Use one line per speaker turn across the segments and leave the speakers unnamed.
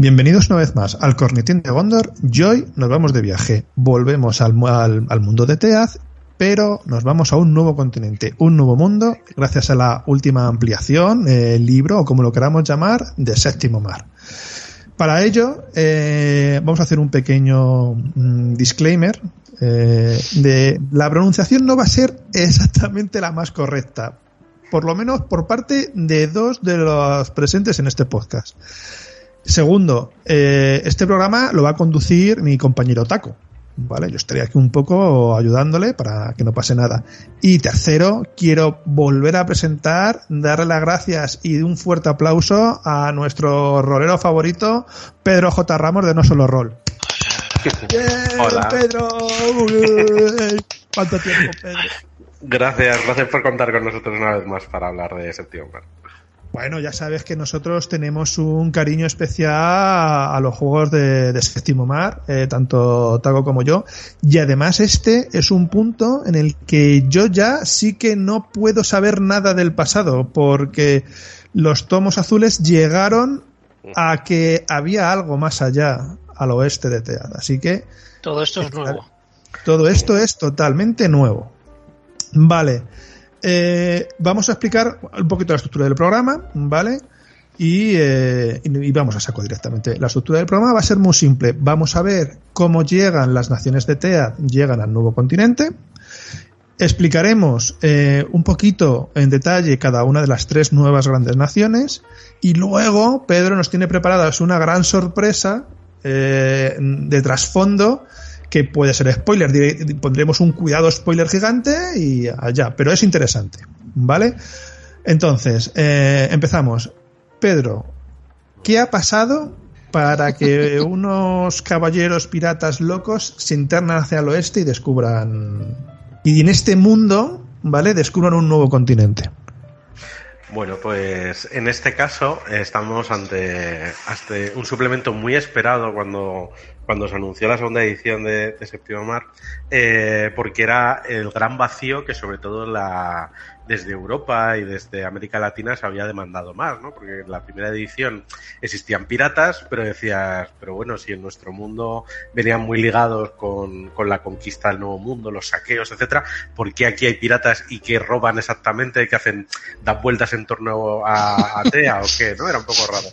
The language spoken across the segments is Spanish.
Bienvenidos una vez más al Cornetín de Gondor. Y hoy nos vamos de viaje. Volvemos al mundo de Teaz, pero nos vamos a un nuevo continente, un nuevo mundo, gracias a la última ampliación, libro o como lo queramos llamar, de Séptimo Mar. Para ello, vamos a hacer un pequeño disclaimer. De la pronunciación no va a ser exactamente la más correcta, por lo menos por parte de dos de los presentes en este podcast. Segundo, este programa lo va a conducir mi compañero Taco, ¿vale? Yo estaré aquí un poco ayudándole para que no pase nada. Y tercero, quiero volver a presentar, darle las gracias y un fuerte aplauso a nuestro rolero favorito, Pedro J. Ramos de No Solo Rol.
Bien, hola
Pedro. ¿Cuánto tiempo, Pedro?
Gracias por contar con nosotros una vez más para hablar de Séptimo Mar.
Bueno, ya sabes que nosotros tenemos un cariño especial a los juegos de Séptimo Mar, tanto Tago como yo, y además este es un punto en el que yo ya sí que no puedo saber nada del pasado, porque los tomos azules llegaron a que había algo más allá, al oeste de Teaz, así que...
Todo esto es nuevo.
Todo esto es totalmente nuevo. Vale. Vamos a explicar un poquito la estructura del programa, ¿vale? Y vamos a saco directamente. La estructura del programa va a ser muy simple. Vamos a ver cómo llegan las naciones de Teaz, llegan al nuevo continente. Explicaremos un poquito en detalle cada una de las tres nuevas grandes naciones. Y luego Pedro nos tiene preparadas una gran sorpresa de trasfondo, que puede ser spoiler, pondremos un cuidado spoiler gigante y allá, pero es interesante, ¿vale? Entonces, empezamos. Pedro, ¿qué ha pasado para que unos caballeros piratas locos se internan hacia el oeste y descubran, y en este mundo, ¿vale?, descubran un nuevo continente?
Bueno, pues en este caso estamos ante un suplemento muy esperado cuando se anunció la segunda edición de Séptimo Mar, porque era el gran vacío que sobre todo desde Europa y desde América Latina se había demandado más, ¿no? Porque en la primera edición existían piratas, pero decías, pero bueno, si en nuestro mundo venían muy ligados con la conquista del nuevo mundo, los saqueos, etcétera, ¿por qué aquí hay piratas y qué roban exactamente, que dan vueltas en torno a Tea o qué, ¿no? Era un poco raro.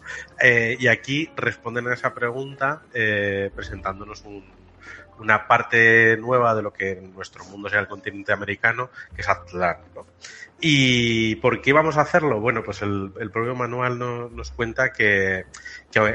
Y aquí responden a esa pregunta presentándonos una parte nueva de lo que en nuestro mundo sea el continente americano, que es Aztlán, ¿no? ¿Y por qué vamos a hacerlo? Bueno, pues el propio manual nos cuenta que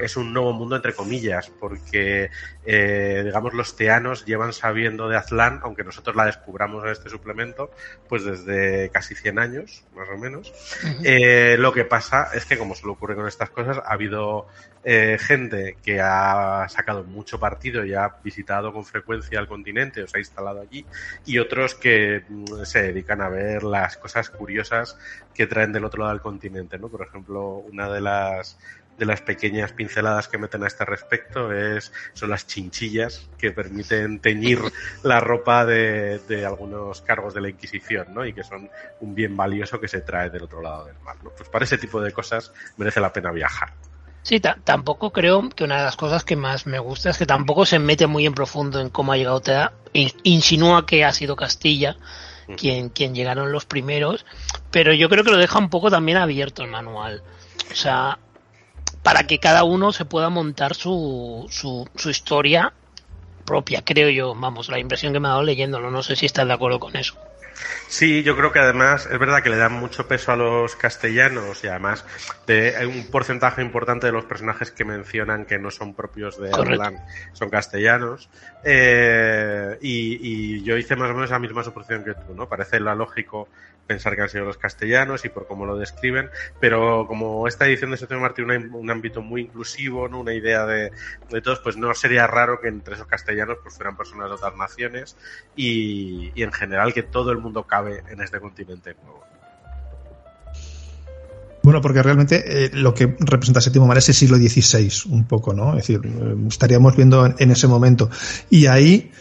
es un nuevo mundo entre comillas, porque digamos los teanos llevan sabiendo de Aztlán, aunque nosotros la descubramos en este suplemento, pues desde casi 100 años, más o menos. Uh-huh. Lo que pasa es que, como suele ocurrir con estas cosas, ha habido gente que ha sacado mucho partido y ha visitado con frecuencia el continente o se ha instalado allí, y otros que se dedican a ver las cosas curiosas que traen del otro lado del continente, ¿no? Por ejemplo, una de las pequeñas pinceladas que meten a este respecto son las chinchillas que permiten teñir la ropa de algunos cargos de la Inquisición, ¿no? Y que son un bien valioso que se trae del otro lado del mar, ¿no? Pues para ese tipo de cosas merece la pena viajar.
Sí, tampoco creo que una de las cosas que más me gusta es que tampoco se mete muy en profundo en cómo ha llegado Tea. Insinúa que ha sido Castilla quien llegaron los primeros, pero yo creo que lo deja un poco también abierto el manual. O sea, para que cada uno se pueda montar su historia propia, creo yo. Vamos, la impresión que me ha dado leyéndolo. No sé si estás de acuerdo con eso.
Sí, yo creo que además es verdad que le dan mucho peso a los castellanos y además hay un porcentaje importante de los personajes que mencionan que no son propios de Aztlán, son castellanos, y yo hice más o menos la misma suposición que tú, ¿no? Parece lógico pensar que han sido los castellanos y por cómo lo describen, pero como esta edición de Séptimo Mar tiene un ámbito muy inclusivo, ¿no? Una idea de todos, pues no sería raro que entre esos castellanos pues fueran personas de otras naciones y en general que todo el mundo cabe en este continente nuevo.
Bueno, porque realmente lo que representa Séptimo Mar es el siglo XVI, un poco, ¿no? Es decir, estaríamos viendo en ese momento. Y ahí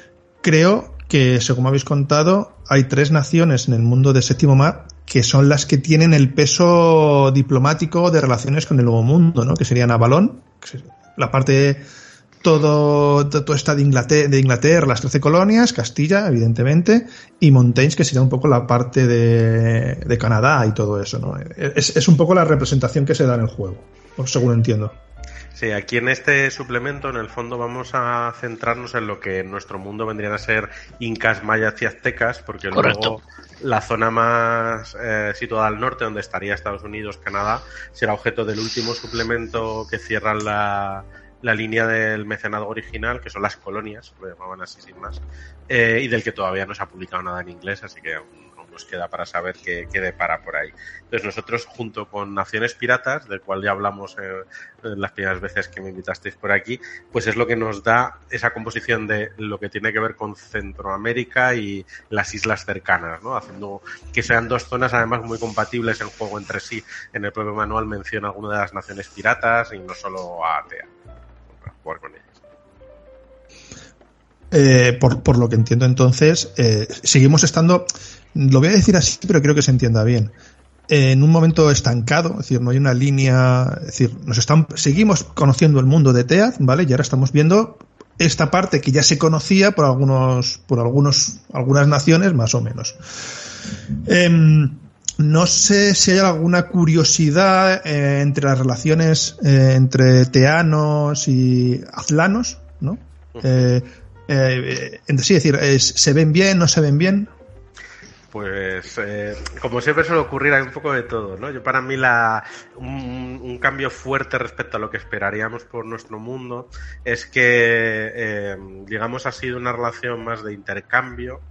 creo que, según habéis contado, hay 3 naciones en el mundo de Séptimo Mar que son las que tienen el peso diplomático de relaciones con el Nuevo Mundo, ¿no? Que serían Avalón, la parte todo está de Inglaterra, las 13 colonias, Castilla, evidentemente, y Montaigne, que sería un poco la parte de Canadá y todo eso, ¿no? Es un poco la representación que se da en el juego, según entiendo.
Sí, aquí en este suplemento, en el fondo, vamos a centrarnos en lo que en nuestro mundo vendrían a ser incas, mayas y aztecas, porque
Correcto.
luego la zona más situada al norte, donde estaría Estados Unidos, Canadá, será objeto del último suplemento que cierra la línea del mecenado original, que son las colonias, lo llamaban así sin más, y del que todavía no se ha publicado nada en inglés, así que aún nos queda para saber qué depara por ahí. Entonces nosotros, junto con Naciones Piratas, del cual ya hablamos en las primeras veces que me invitasteis por aquí, pues es lo que nos da esa composición de lo que tiene que ver con Centroamérica y las islas cercanas, ¿no? Haciendo que sean dos zonas además muy compatibles en juego entre sí. En el propio manual menciona alguna de las Naciones Piratas y no solo a Atea, para jugar con ellas.
Por lo que entiendo entonces, seguimos estando, lo voy a decir así, pero creo que se entienda bien, en un momento estancado, es decir, no hay una línea, es decir, seguimos conociendo el mundo de Teaz, ¿vale? Y ahora estamos viendo esta parte que ya se conocía por algunas naciones, más o menos. No sé si hay alguna curiosidad entre las relaciones entre teanos y azlanos, ¿no? Sí, es decir, ¿se ven bien, no se ven bien?
Pues como siempre suele ocurrir, hay un poco de todo, ¿no? Para mí un cambio fuerte respecto a lo que esperaríamos por nuestro mundo es que digamos ha sido una relación más de intercambio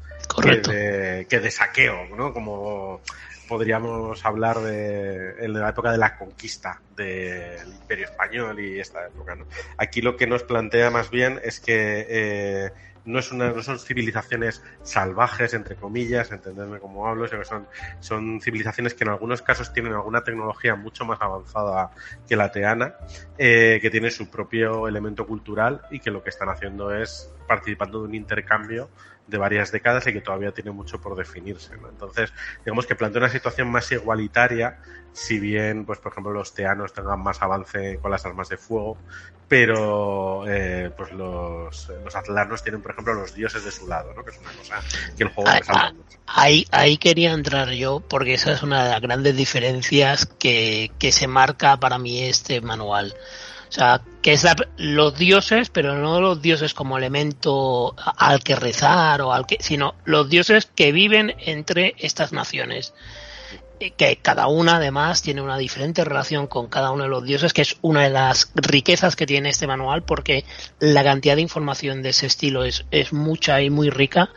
que de saqueo, ¿no? Como podríamos hablar en la época de la conquista del Imperio Español y esta época, ¿no? Aquí lo que nos plantea más bien es que no son civilizaciones salvajes, entre comillas, entenderme cómo hablo, sino que son civilizaciones que en algunos casos tienen alguna tecnología mucho más avanzada que la teana, que tiene su propio elemento cultural y que lo que están haciendo es participando de un intercambio de varias décadas y que todavía tiene mucho por definirse, ¿no? Entonces, digamos que plantea una situación más igualitaria, si bien, pues por ejemplo, los teanos tengan más avance con las armas de fuego, pero pues los atlanos tienen, por ejemplo, los dioses de su lado, ¿no? Que es una cosa que el juego resalta mucho.
Ahí quería entrar yo, porque esa es una de las grandes diferencias que se marca para mí este manual. O sea, que es los dioses, pero no los dioses como elemento al que rezar sino los dioses que viven entre estas naciones. Que cada una además tiene una diferente relación con cada uno de los dioses, que es una de las riquezas que tiene este manual, porque la cantidad de información de ese estilo es mucha y muy rica,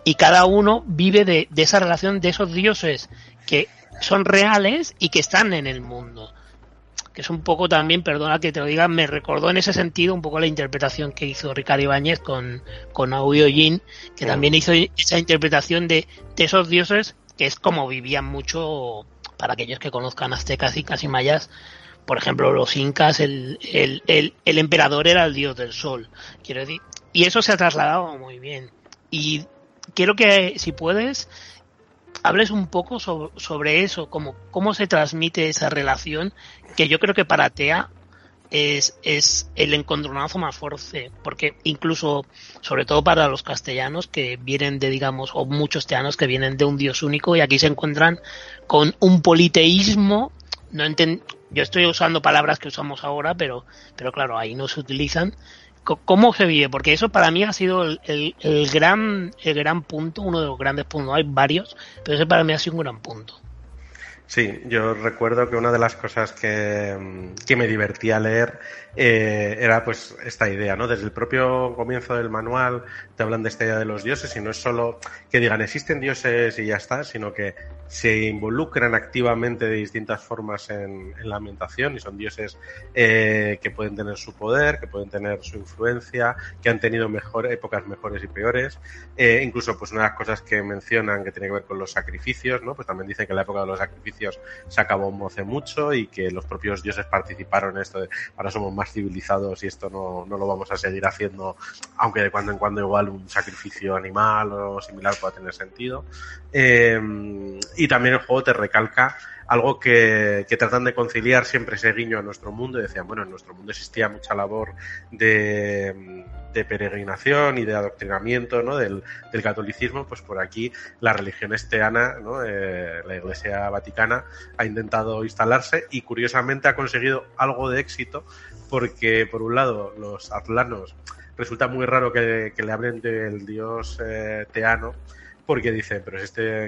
y cada uno vive de esa relación de esos dioses que son reales y que están en el mundo. Que es un poco también, perdona que te lo diga, me recordó en ese sentido un poco la interpretación que hizo Ricardo Ibáñez con Aurelio Gin, que también hizo esa interpretación de esos dioses, que es como vivían mucho, para aquellos que conozcan aztecas, incas y mayas. Por ejemplo, los incas, el emperador era el dios del sol, quiero decir, y eso se ha trasladado muy bien. Y quiero que, si puedes, hables un poco sobre eso, cómo se transmite esa relación, que yo creo que para Tea es el encontronazo más fuerte, porque incluso, sobre todo para los castellanos que vienen de, digamos, o muchos teanos que vienen de un dios único, y aquí se encuentran con un politeísmo, yo estoy usando palabras que usamos ahora, pero claro, ahí no se utilizan. ¿Cómo se vive? Porque eso para mí ha sido el gran punto, uno de los grandes puntos. Hay varios, pero ese para mí ha sido un gran punto.
Sí, yo recuerdo que una de las cosas que me divertía leer era pues esta idea, ¿no? Desde el propio comienzo del manual te hablan de esta idea de los dioses, y no es solo que digan existen dioses y ya está, sino que se involucran activamente de distintas formas en la ambientación, y son dioses que pueden tener su poder, que pueden tener su influencia, que han tenido épocas mejores y peores. Incluso pues una de las cosas que mencionan que tiene que ver con los sacrificios, ¿no? Pues también dicen que la época de los sacrificios se acabó hace mucho y que los propios dioses participaron en esto de ahora somos más civilizados y esto no lo vamos a seguir haciendo, aunque de cuando en cuando igual un sacrificio animal o similar pueda tener sentido. Y también el juego te recalca algo que tratan de conciliar siempre ese guiño a nuestro mundo, y decían, bueno, en nuestro mundo existía mucha labor de peregrinación y de adoctrinamiento, ¿no? del catolicismo, pues por aquí la religión esteana, ¿no? La Iglesia Vaticana ha intentado instalarse y curiosamente ha conseguido algo de éxito, porque por un lado los atlanos resulta muy raro que le hablen del dios teano, porque dicen, pero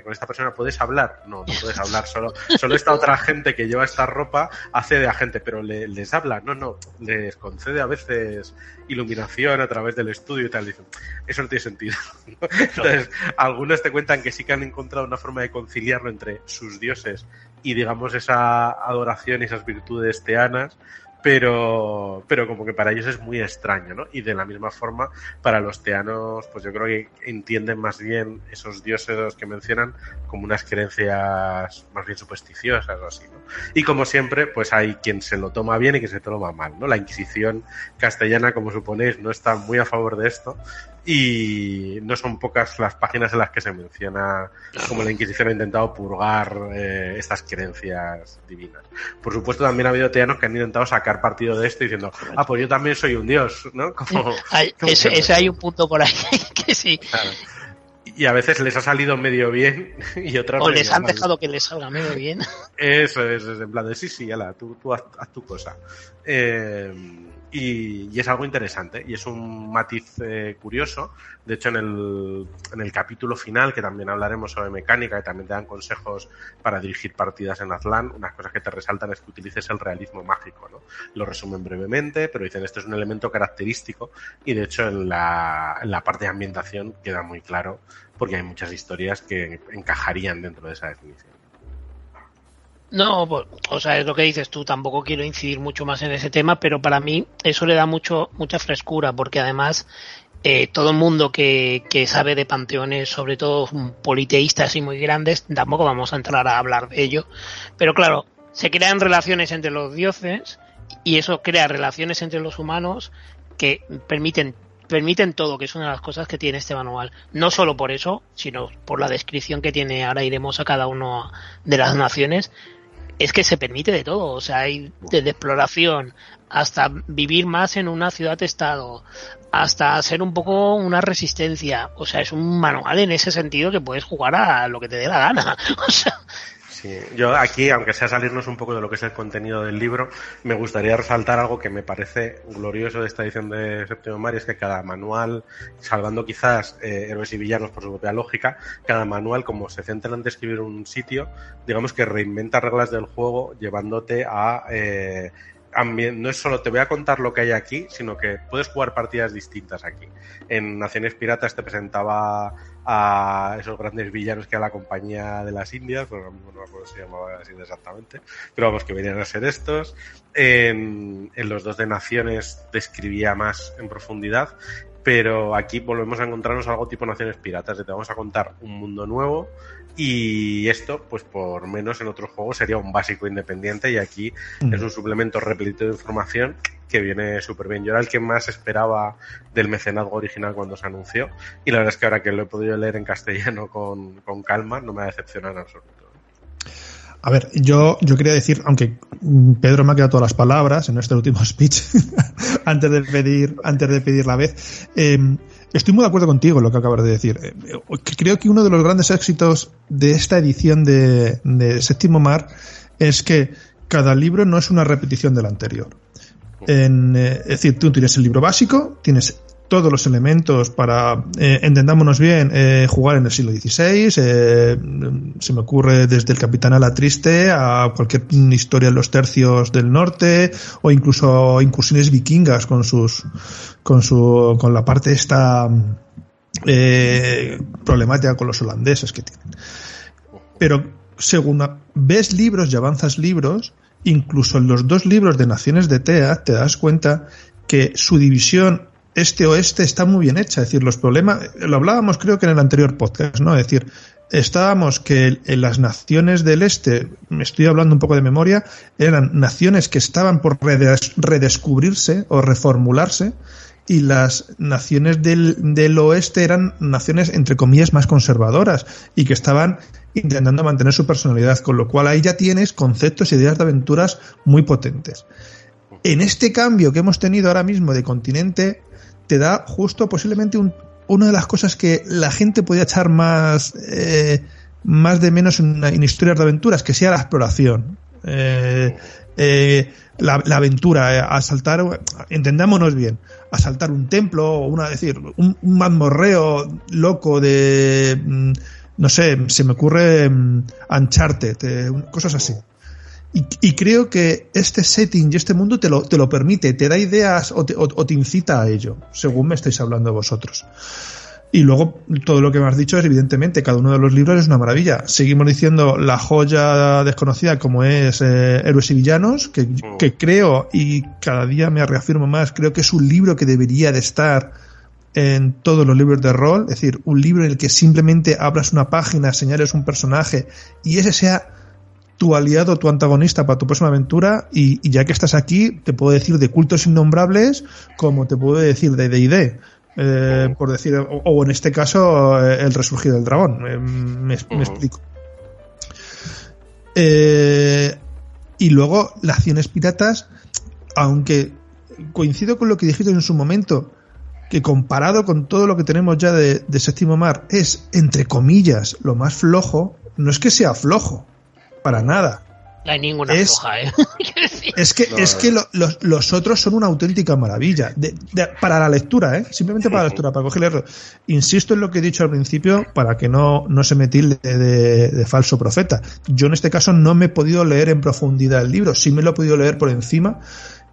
con esta persona puedes hablar. No puedes hablar, solo esta otra gente que lleva esta ropa hace de agente, pero les habla, no, les concede a veces iluminación a través del estudio y tal. Dicen, eso no tiene sentido, ¿no? Entonces, algunos te cuentan que sí que han encontrado una forma de conciliarlo entre sus dioses y, digamos, esa adoración y esas virtudes teanas, pero como que para ellos es muy extraño, ¿no? Y de la misma forma, para los teanos, pues yo creo que entienden más bien esos dioses que mencionan como unas creencias más bien supersticiosas o así, ¿no? Y como siempre, pues hay quien se lo toma bien y quien se lo toma mal, ¿no? La Inquisición castellana, como suponéis, no está muy a favor de esto, y no son pocas las páginas en las que se menciona cómo la Inquisición ha intentado purgar estas creencias divinas. Por supuesto, también ha habido teanos que han intentado sacar partido de esto diciendo, pues yo también soy un dios, ¿no?
Ese hay un punto por ahí que sí.
Claro. Y a veces les ha salido medio bien y otras
o les han dejado que les salga medio bien.
Eso es en plan de sí, ala, tú haz tu cosa. Y es algo interesante y es un matiz curioso. De hecho, en el capítulo final, que también hablaremos sobre mecánica, que también te dan consejos para dirigir partidas en Aztlán, unas cosas que te resaltan es que utilices el realismo mágico, ¿no? Lo resumen brevemente, pero dicen esto es un elemento característico, y de hecho en la parte de ambientación queda muy claro, porque hay muchas historias que encajarían dentro de esa definición.
No, pues, o sea, es lo que dices tú, tampoco quiero incidir mucho más en ese tema, pero para mí eso le da mucha frescura, porque además todo el mundo que sabe de panteones, sobre todo politeístas y muy grandes, tampoco vamos a entrar a hablar de ello, pero claro, se crean relaciones entre los dioses y eso crea relaciones entre los humanos que permiten todo, que es una de las cosas que tiene este manual. No solo por eso, sino por la descripción que tiene. Ahora iremos a cada una de las naciones. Es que se permite de todo, o sea, hay desde exploración hasta vivir más en una ciudad-estado, hasta hacer un poco una resistencia. O sea, es un manual en ese sentido que puedes jugar a lo que te dé la gana. O sea,
sí, yo aquí, aunque sea salirnos un poco de lo que es el contenido del libro, me gustaría resaltar algo que me parece glorioso de esta edición de Séptimo Mar, y es que cada manual, salvando quizás héroes y villanos por su propia lógica, cada manual, como se centra en describir un sitio, digamos que reinventa reglas del juego llevándote a... no es solo te voy a contar lo que hay aquí, sino que puedes jugar partidas distintas aquí. En Naciones Piratas te presentaba a esos grandes villanos que a la Compañía de las Indias, pues no me acuerdo si se llamaba así exactamente, pero vamos, que venían a ser estos. En los dos de Naciones describía más en profundidad, pero aquí volvemos a encontrarnos algo tipo Naciones Piratas, de te vamos a contar un mundo nuevo, y esto, pues por menos en otros juegos sería un básico independiente, y aquí es un suplemento repleto de información que viene súper bien. Yo era el que más esperaba del mecenazgo original cuando se anunció, y la verdad es que ahora que lo he podido leer en castellano con calma, no me ha decepcionado en absoluto.
A ver, yo quería decir, aunque Pedro me ha quedado todas las palabras en este último speech antes de pedir la vez, estoy muy de acuerdo contigo en lo que acabas de decir. Creo que uno de los grandes éxitos de esta edición de Séptimo Mar es que cada libro no es una repetición del anterior. Es decir, tú tienes el libro básico, tienes todos los elementos para, entendámonos bien, jugar en el siglo XVI. Se me ocurre desde el Capitán a la Triste a cualquier historia en los tercios del norte, o incluso incursiones vikingas con la parte esta problemática con los holandeses que tienen. Pero según ves libros y avanzas libros, incluso en los dos libros de Naciones de Tea, te das cuenta que su división este-oeste está muy bien hecha. Es decir, los problemas, lo hablábamos creo que en el anterior podcast, ¿no? Es decir, estábamos que en las naciones del este, me estoy hablando un poco de memoria, eran naciones que estaban por redescubrirse o reformularse, y las naciones del oeste eran naciones, entre comillas, más conservadoras y que estaban intentando mantener su personalidad, con lo cual ahí ya tienes conceptos y ideas de aventuras muy potentes. En este cambio que hemos tenido ahora mismo de continente, te da justo posiblemente una de las cosas que la gente podía echar más de menos en historias de aventuras, que sea la exploración. La aventura, asaltar, entendámonos bien, asaltar un templo o un mazmorreo loco de, no sé, se me ocurre Uncharted, cosas así. Y creo que este setting y este mundo te lo permite, te da ideas o te incita a ello, según me estáis hablando vosotros. Y luego, todo lo que me has dicho es, evidentemente, cada uno de los libros es una maravilla. Seguimos diciendo la joya desconocida como es Héroes y Villanos, que creo, y cada día me reafirmo más, creo que es un libro que debería de estar en todos los libros de rol. Es decir, un libro en el que simplemente abras una página, señales un personaje y ese sea tu aliado, tu antagonista para tu próxima aventura. Y ya que estás aquí, te puedo decir de Cultos Innombrables como te puedo decir de D&D. Por decir, o en este caso el resurgir del dragón, me explico. Y luego Naciones Piratas, aunque coincido con lo que dijiste en su momento, que comparado con todo lo que tenemos ya de Séptimo Mar es, entre comillas, lo más flojo. No es que sea flojo, para nada.
No hay ninguna floja,
Es que los otros son una auténtica maravilla. Para la lectura, simplemente para la lectura, para cogerlo. Insisto en lo que he dicho al principio, para que no se me tilde de falso profeta. Yo en este caso no me he podido leer en profundidad el libro, sí me lo he podido leer por encima,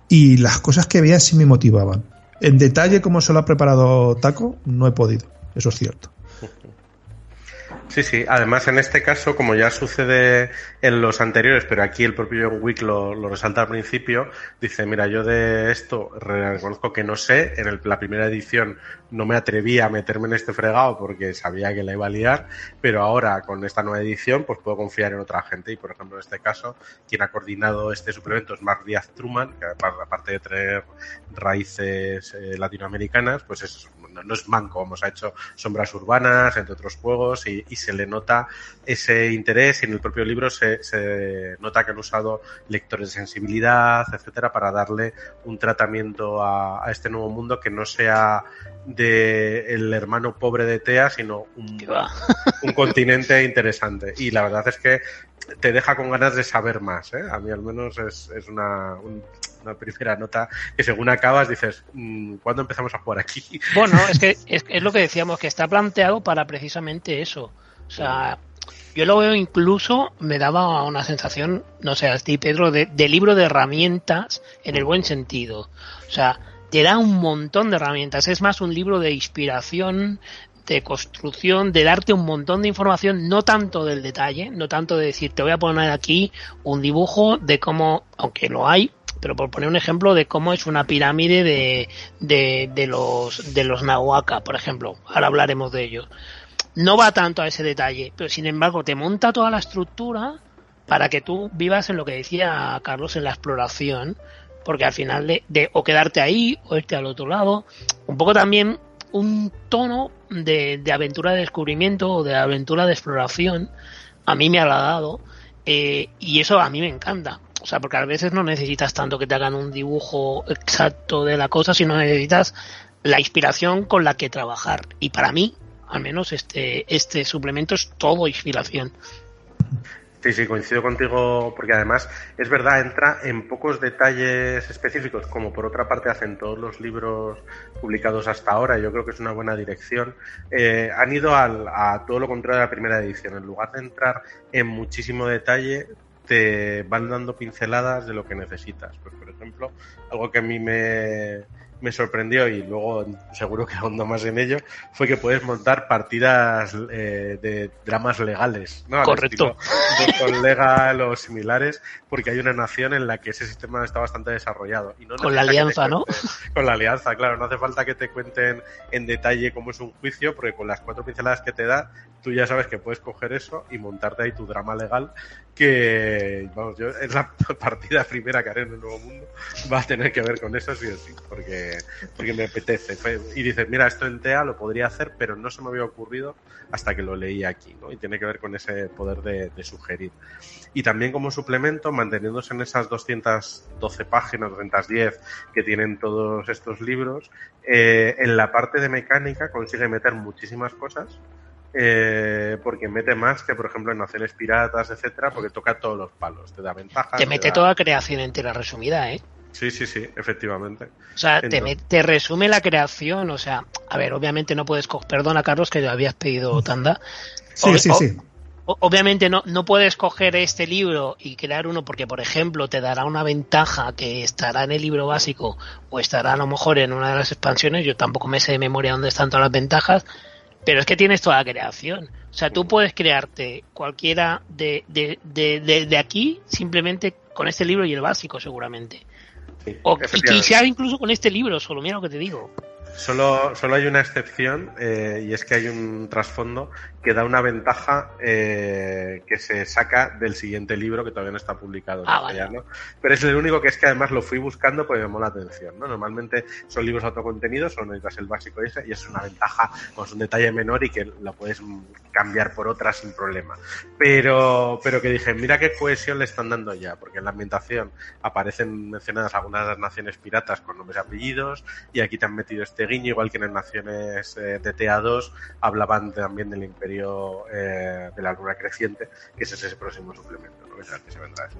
y las cosas que veía sí me motivaban. En detalle, como se lo ha preparado Taco, no he podido. Eso es cierto.
Sí, además en este caso, como ya sucede en los anteriores, pero aquí el propio John Wick lo resalta al principio, dice, mira, yo de esto reconozco que no sé, la primera edición no me atreví a meterme en este fregado porque sabía que la iba a liar, pero ahora con esta nueva edición pues puedo confiar en otra gente y, por ejemplo, en este caso, quien ha coordinado este suplemento es Mark Díaz Truman, que aparte de traer raíces latinoamericanas, pues no es manco, como se ha hecho Sombras Urbanas, entre otros juegos, y se le nota ese interés, y en el propio libro se nota que han usado lectores de sensibilidad, etcétera, para darle un tratamiento a este nuevo mundo que no sea de el hermano pobre de Tea, sino un continente interesante. Y la verdad es que te deja con ganas de saber más, ¿eh? A mí al menos es una primera nota que según acabas dices, ¿cuándo empezamos a jugar aquí?
Bueno, es que es lo que decíamos, que está planteado para precisamente eso. O sea, yo lo veo, incluso me daba una sensación, no sé, a ti, Pedro, de libro de herramientas en el buen sentido. O sea, te da un montón de herramientas. Es más un libro de inspiración, de construcción, de darte un montón de información, no tanto del detalle, no tanto de decir, te voy a poner aquí un dibujo de cómo, aunque lo hay, pero por poner un ejemplo de cómo es una pirámide de los Nahuaca, por ejemplo. Ahora hablaremos de ello. No va tanto a ese detalle, pero sin embargo te monta toda la estructura para que tú vivas en lo que decía Carlos, en la exploración, porque al final o quedarte ahí o irte al otro lado, un poco también un tono de aventura de descubrimiento o de aventura de exploración, a mí me ha agradado, y eso a mí me encanta. O sea, porque a veces no necesitas tanto que te hagan un dibujo exacto de la cosa, sino necesitas la inspiración con la que trabajar. Y para mí, al menos este suplemento es todo inspiración.
Sí, coincido contigo, porque además es verdad, entra en pocos detalles específicos, como por otra parte hacen todos los libros publicados hasta ahora. Yo creo que es una buena dirección. Han ido a todo lo contrario de la primera edición. En lugar de entrar en muchísimo detalle, te van dando pinceladas de lo que necesitas. Pues, por ejemplo, algo que a mí me sorprendió, y luego seguro que ahondo más en ello, fue que puedes montar partidas de dramas legales, ¿no?
Correcto.
Con legal o similares, porque hay una nación en la que ese sistema está bastante desarrollado. Y
con la alianza, ¿no?
Con la alianza, claro. No hace falta que te cuenten en detalle cómo es un juicio, porque con las 4 pinceladas que te da, tú ya sabes que puedes coger eso y montarte ahí tu drama legal, que, vamos, es la partida primera que haré en el Nuevo Mundo, va a tener que ver con eso sí o sí, porque porque me apetece. Y dices, mira, esto en TEA lo podría hacer, pero no se me había ocurrido hasta que lo leí aquí, ¿no? Y tiene que ver con ese poder de sugerir. Y también como suplemento, manteniéndose en esas 212 páginas, 210 que tienen todos estos libros, en la parte de mecánica consigue meter muchísimas cosas, porque mete más que, por ejemplo, en Naciones Piratas, etcétera, porque toca todos los palos, te da ventajas.
Te mete toda creación entera resumida, ¿eh?
Sí, efectivamente.
O sea, te resume la creación, o sea, a ver, obviamente no puedes coger, perdona Carlos que habías pedido tanda.
Sí.
Obviamente no puedes coger este libro y crear uno porque, por ejemplo, te dará una ventaja que estará en el libro básico o estará a lo mejor en una de las expansiones. Yo tampoco me sé de memoria dónde están todas las ventajas, pero es que tienes toda la creación. O sea, tú puedes crearte cualquiera de aquí simplemente con este libro y el básico, seguramente.
Sí,
y quizá incluso con este libro, solo mira lo que te digo.
Solo hay una excepción, y es que hay un trasfondo que da una ventaja que se saca del siguiente libro que todavía no está publicado en castellano. Vale. Pero es el único que es que además lo fui buscando porque me llamó la atención, ¿no? Normalmente son libros autocontenidos, solo necesitas el básico ese, y es una ventaja, pues un detalle menor y que la puedes cambiar por otra sin problema. Pero que dije, mira qué cohesión le están dando ya, porque en la ambientación aparecen mencionadas algunas de las naciones piratas con nombres y apellidos, y aquí te han metido este guiño, igual que en las naciones de TA2 hablaban también del imperio de la luna creciente, que ese es ese próximo suplemento, ¿no? Que se vendrá eso.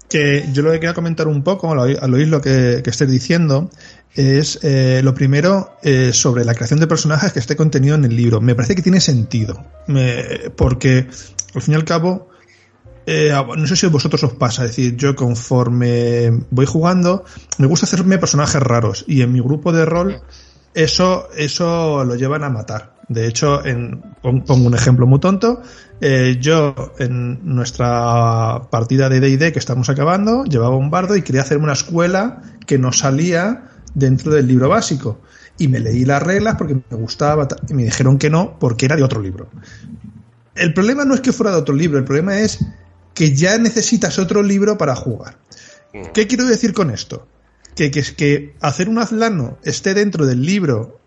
Que yo lo que quería comentar un poco al oír lo que estés diciendo es lo primero sobre la creación de personajes que esté contenido en el libro. Me parece que tiene sentido, porque al fin y al cabo no sé si a vosotros os pasa, es decir, yo conforme voy jugando me gusta hacerme personajes raros y en mi grupo de rol eso lo llevan a matar. De hecho, pongo un ejemplo muy tonto. Yo en nuestra partida de D&D que estamos acabando llevaba un bardo y quería hacerme una escuela que no salía dentro del libro básico y me leí las reglas porque me gustaba y me dijeron que no porque era de otro libro. El problema no es que fuera de otro libro, el problema es que ya necesitas otro libro para jugar. ¿Qué quiero decir con esto? Que hacer un Azlano esté dentro del libro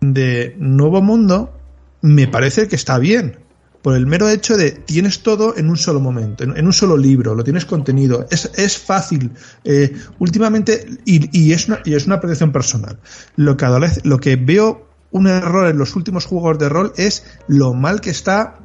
de Nuevo Mundo me parece que está bien, por el mero hecho de tienes todo en un solo momento, en un solo libro, lo tienes contenido, es fácil, últimamente, y es una apreciación personal. Lo que veo un error en los últimos juegos de rol es lo mal que está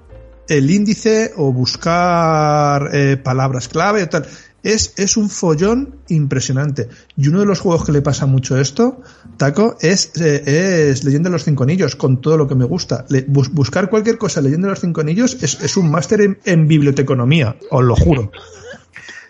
el índice o buscar palabras clave o tal. Es un follón impresionante. Y uno de los juegos que le pasa mucho esto, Taco, es Leyenda de los Cinco Anillos, con todo lo que me gusta. Buscar cualquier cosa Leyenda de los Cinco Anillos es un máster en biblioteconomía, os lo juro.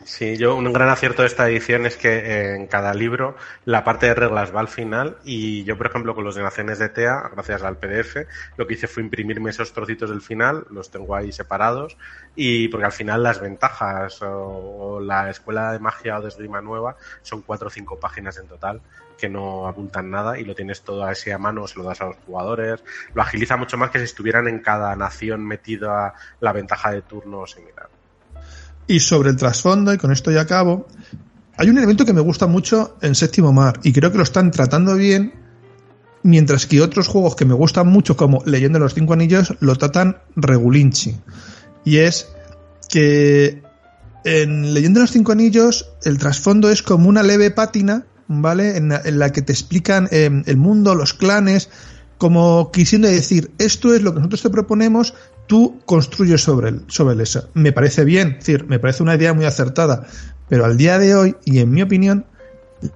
Sí, un gran acierto de esta edición es que en cada libro la parte de reglas va al final, y yo, por ejemplo, con los de Naciones de TEA, gracias al PDF, lo que hice fue imprimirme esos trocitos del final, los tengo ahí separados, y porque al final las ventajas o la escuela de magia o de esgrima nueva son 4 o 5 páginas en total que no apuntan nada, y lo tienes todo así a mano, se lo das a los jugadores, lo agiliza mucho más que si estuvieran en cada nación metida la ventaja de turno similar.
Y sobre el trasfondo, y con esto ya acabo, hay un elemento que me gusta mucho en Séptimo Mar, y creo que lo están tratando bien, mientras que otros juegos que me gustan mucho, como Leyenda de los Cinco Anillos, lo tratan regulinchi. Y es que en Leyenda de los Cinco Anillos el trasfondo es como una leve pátina, ¿vale? En la que te explican el mundo, los clanes, como quisiendo decir, esto es lo que nosotros te proponemos, tú construyes sobre eso. Me parece bien, es decir, me parece una idea muy acertada, pero al día de hoy, y en mi opinión,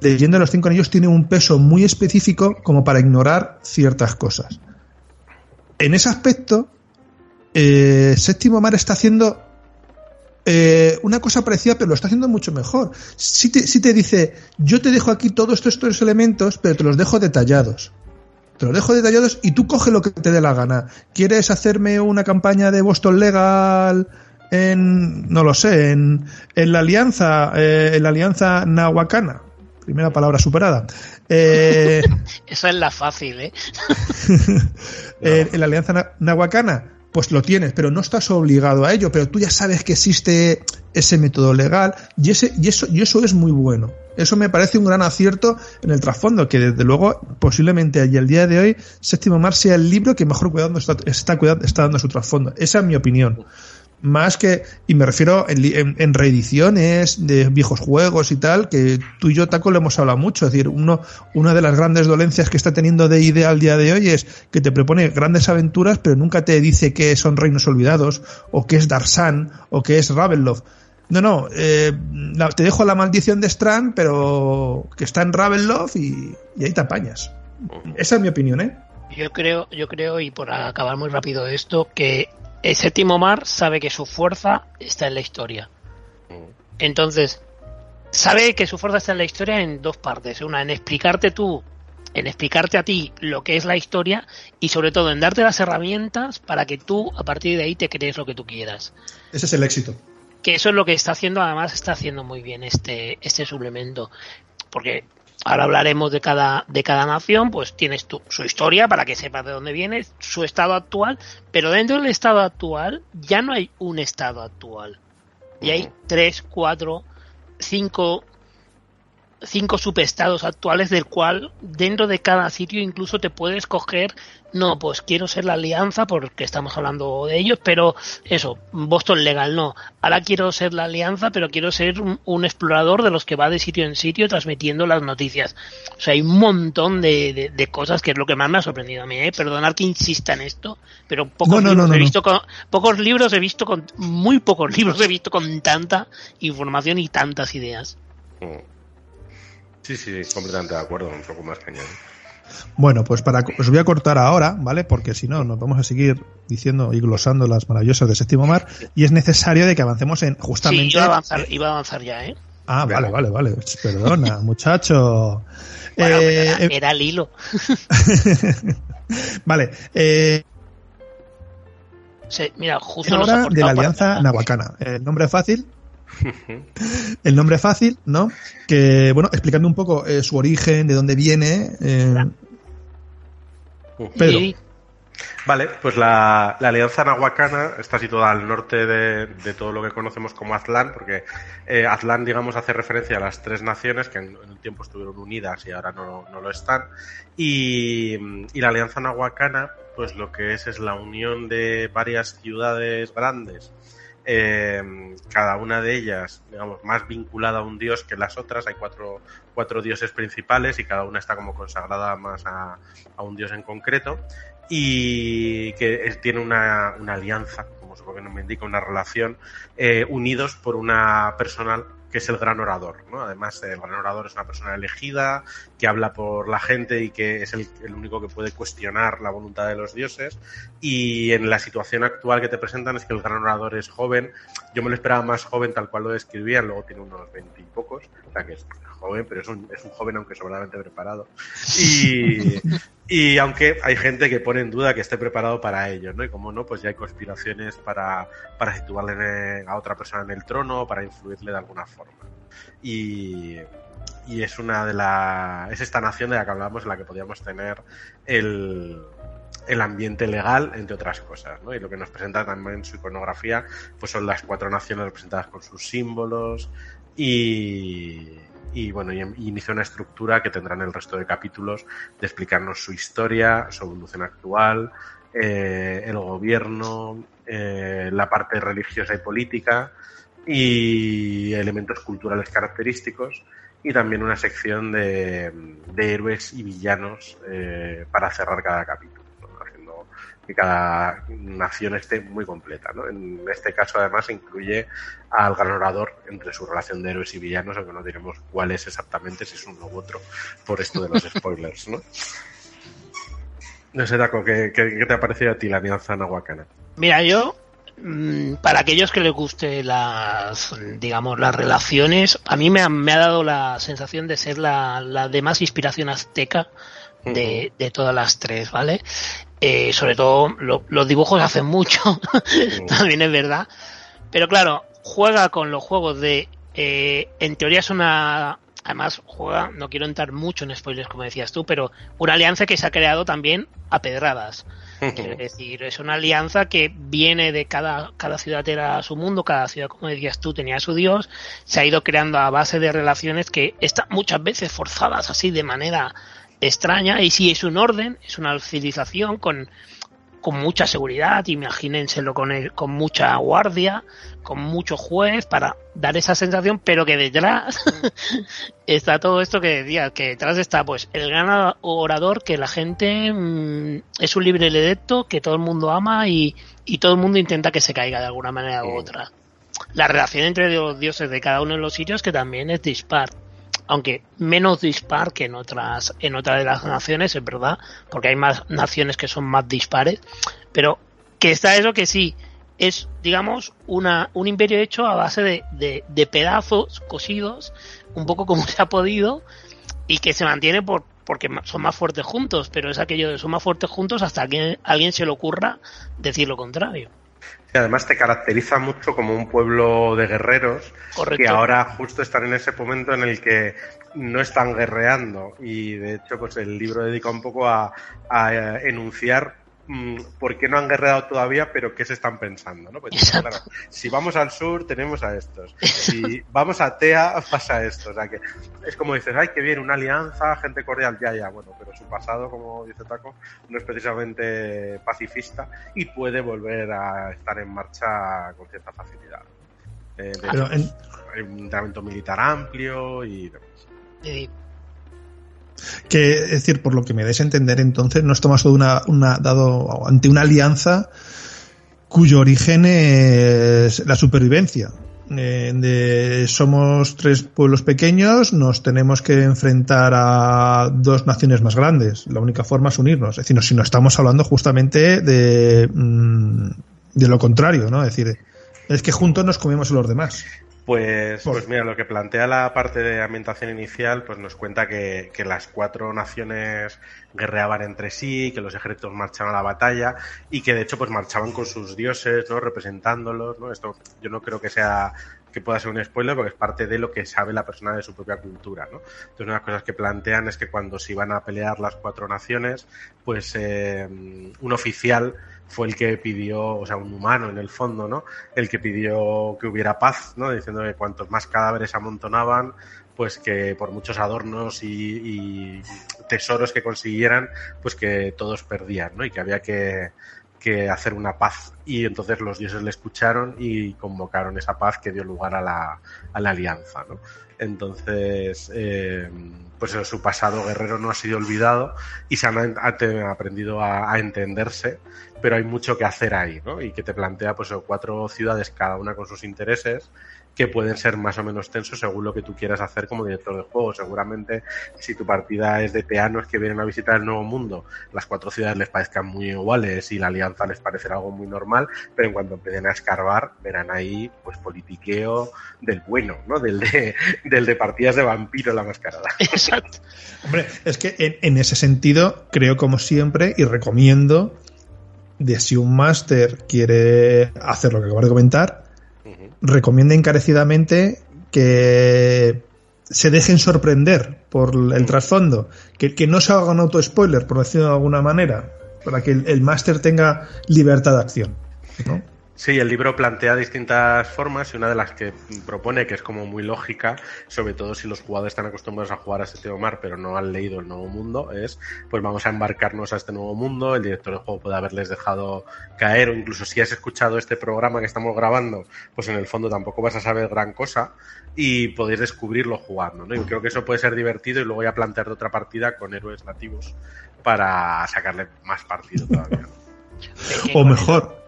Leyenda de los Cinco Anillos tiene un peso muy específico como para ignorar ciertas cosas. En ese aspecto, Séptimo Mar está haciendo una cosa parecida, pero lo está haciendo mucho mejor. Si te dice, yo te dejo aquí todos estos elementos, pero te los dejo detallados. Y tú coge lo que te dé la gana. ¿Quieres hacerme una campaña de Boston Legal en la alianza nahuacana? Primera palabra superada.
Esa es la fácil, ¿eh?
En la alianza nahuacana, pues lo tienes, pero no estás obligado a ello, pero tú ya sabes que existe ese método legal, y eso es muy bueno. Eso me parece un gran acierto en el trasfondo, que desde luego, posiblemente y al día de hoy, Séptimo Mar sea el libro que mejor está dando su trasfondo. Esa es mi opinión. Más que, y me refiero en reediciones de viejos juegos y tal, que tú y yo, Taco, le hemos hablado mucho. Es decir, una de las grandes dolencias que está teniendo D&D al día de hoy es que te propone grandes aventuras, pero nunca te dice que son Reinos Olvidados, o que es Darsan, o que es Ravenloft. No, te dejo la maldición de Strand, pero que está en Ravenloft y ahí te apañas. Esa es mi opinión, ¿eh?
Yo creo, y por acabar muy rápido esto, que el Séptimo Mar sabe que su fuerza está en la historia. Entonces, sabe que su fuerza está en la historia en dos partes. Una, en explicarte a ti lo que es la historia, y sobre todo en darte las herramientas para que tú, a partir de ahí, te crees lo que tú quieras.
Ese es el éxito.
Que eso es lo que está haciendo, además está haciendo muy bien este suplemento. Porque ahora hablaremos de cada nación, pues tienes su historia para que sepas de dónde viene, su estado actual, pero dentro del estado actual ya no hay un estado actual. Y hay 3, 4, 5 subestados actuales, del cual dentro de cada sitio incluso te puedes coger, no, pues quiero ser la Alianza porque estamos hablando de ellos, pero eso, Boston Legal, no, ahora quiero ser la Alianza, pero quiero ser un explorador de los que va de sitio en sitio transmitiendo las noticias. O sea, hay un montón de cosas, que es lo que más me ha sorprendido a mí, perdonad que insista en esto, pero muy pocos libros he visto con tanta información y tantas ideas.
Sí, completamente de acuerdo, un poco más cañón.
Bueno, pues os voy a cortar ahora, ¿vale? Porque si no, nos vamos a seguir diciendo y glosando las maravillosas de Séptimo Mar, y es necesario de que avancemos en justamente...
Sí, iba a avanzar ya, ¿eh?
Ah, vale. Perdona, muchacho.
Bueno, era el hilo.
Vale.
Sí, mira, justo
ahora de la Alianza Nahuacana. El nombre fácil, ¿no? Que, bueno, explicando un poco su origen, de dónde viene. Pedro.
Vale, pues la Alianza Nahuacana está situada al norte de todo lo que conocemos como Aztlán, porque Aztlán, digamos, hace referencia a las 3 naciones que en un tiempo estuvieron unidas y ahora no lo están. Y la Alianza Nahuacana, pues lo que es la unión de varias ciudades grandes, cada una de ellas, digamos, más vinculada a un dios que las otras. Hay cuatro dioses principales y cada una está como consagrada más a un dios en concreto, y que tiene una alianza, como su propio nombre indica, una relación, unidos por una persona que es el Gran Orador, ¿no? Además, el Gran Orador es una persona elegida, que habla por la gente y que es el único que puede cuestionar la voluntad de los dioses. Y en la situación actual que te presentan es que el Gran Orador es joven. Yo me lo esperaba más joven, tal cual lo describían, luego tiene unos 20 y pocos, o sea que es joven, pero es un joven aunque sobradamente preparado. Y aunque hay gente que pone en duda que esté preparado para ello, ¿no? Y como no, pues ya hay conspiraciones para situarle a otra persona en el trono, para influirle de alguna forma. Y es es esta nación de la que hablábamos, en la que podíamos tener el ambiente legal, entre otras cosas, ¿no? Y lo que nos presenta también en su iconografía, pues son las 4 naciones representadas con sus símbolos, y bueno, y inicia una estructura que tendrán el resto de capítulos de explicarnos su historia, su evolución actual, el gobierno, la parte religiosa y política, y elementos culturales característicos, y también una sección de héroes y villanos para cerrar cada capítulo, ¿no? Haciendo que cada nación esté muy completa, ¿no? En este caso, además, incluye al Gran Orador entre su relación de héroes y villanos, aunque no diremos cuál es exactamente, si es uno u otro, por esto de los spoilers, ¿no? No sé, Taco, ¿qué te ha parecido a ti la Alianza Nahuacana?
Mira, yo, para aquellos que les guste las relaciones, a mí me ha dado la sensación de ser la de más inspiración azteca de todas las 3, ¿vale? Sobre todo los dibujos hacen mucho, también es verdad, pero claro, juega con los juegos en teoría es además juega, no quiero entrar mucho en spoilers como decías tú, pero una alianza que se ha creado también a pedradas. Quiero decir, es una alianza que viene de cada ciudad era su mundo, cada ciudad, como decías tú, tenía su dios, se ha ido creando a base de relaciones que están muchas veces forzadas así de manera extraña, y sí es un orden, es una civilización con mucha seguridad, imagínenselo con mucha guardia, con mucho juez para dar esa sensación, pero que detrás está todo esto que decía, que detrás está pues el gran orador, que la gente es un libre electo, que todo el mundo ama y todo el mundo intenta que se caiga de alguna manera u otra. La relación entre los dioses de cada uno de los sitios, que también es dispar, aunque menos dispar que en otras de las naciones, es verdad, porque hay más naciones que son más dispares, pero que está eso que sí, es, digamos, un imperio hecho a base de pedazos cosidos, un poco como se ha podido, y que se mantiene porque son más fuertes juntos, pero es aquello de son más fuertes juntos hasta que a alguien se le ocurra decir lo contrario.
Y además te caracteriza mucho como un pueblo de guerreros. Correcto. Que ahora justo están en ese momento en el que no están guerreando, y de hecho pues el libro dedica un poco a enunciar por qué no han guerreado todavía, pero qué se están pensando, ¿no? Pues, claro, si vamos al sur tenemos a estos, si vamos a Tea pasa esto, o sea que es como dices, ay, qué bien, una alianza, gente cordial, ya, bueno, pero su pasado, como dice Taco, no es precisamente pacifista y puede volver a estar en marcha con cierta facilidad. Hay un entrenamiento militar amplio y demás.
Que, es decir, por lo que me dais a entender, entonces no estamos dado ante una alianza cuyo origen es la supervivencia. Somos 3 pueblos pequeños, nos tenemos que enfrentar a 2 naciones más grandes. La única forma es unirnos. Es decir, si no estamos hablando justamente de lo contrario, ¿no? Es decir, es que juntos nos comemos a los demás.
Pues mira, lo que plantea la parte de ambientación inicial, pues nos cuenta que las 4 naciones guerreaban entre sí, que los ejércitos marchaban a la batalla y que de hecho pues marchaban con sus dioses, ¿no? Representándolos, ¿no? Esto yo no creo que pueda ser un spoiler, porque es parte de lo que sabe la persona de su propia cultura, ¿no? Entonces, una de las cosas que plantean es que cuando se iban a pelear las 4 naciones, pues un oficial fue el que pidió, o sea, un humano en el fondo, ¿no? El que pidió que hubiera paz, ¿no? Diciendo que cuantos más cadáveres amontonaban, pues que por muchos adornos y tesoros que consiguieran, pues que todos perdían, ¿no? Y que había que hacer una paz. Y entonces los dioses le escucharon y convocaron esa paz que dio lugar a la alianza, ¿no? Entonces, pues su pasado guerrero no ha sido olvidado y se han aprendido a entenderse, pero hay mucho que hacer ahí, ¿no? Y que te plantea pues 4 ciudades, cada una con sus intereses, que pueden ser más o menos tensos según lo que tú quieras hacer como director de juego. Seguramente si tu partida es de teanos que vienen a visitar el Nuevo Mundo, las 4 ciudades les parezcan muy iguales y la alianza les parecerá algo muy normal, pero en cuanto empiecen a escarbar verán ahí pues politiqueo del bueno, ¿no? Del de partidas de vampiro en la mascarada.
Exacto.
Hombre, es que en ese sentido creo, como siempre, y recomiendo, de si un máster quiere hacer lo que acabo de comentar, recomienda encarecidamente que se dejen sorprender por el trasfondo, que no se haga un auto-spoiler, por decirlo de alguna manera, para que el máster tenga libertad de acción, ¿no?
Sí, el libro plantea distintas formas y una de las que propone, que es como muy lógica, sobre todo si los jugadores están acostumbrados a jugar a Séptimo Mar pero no han leído el Nuevo Mundo, es pues vamos a embarcarnos a este nuevo mundo, el director del juego puede haberles dejado caer, o incluso si has escuchado este programa que estamos grabando, pues en el fondo tampoco vas a saber gran cosa y podéis descubrirlo jugando, ¿no? Y creo que eso puede ser divertido y luego ya plantear otra partida con héroes nativos para sacarle más partido todavía.
O mejor,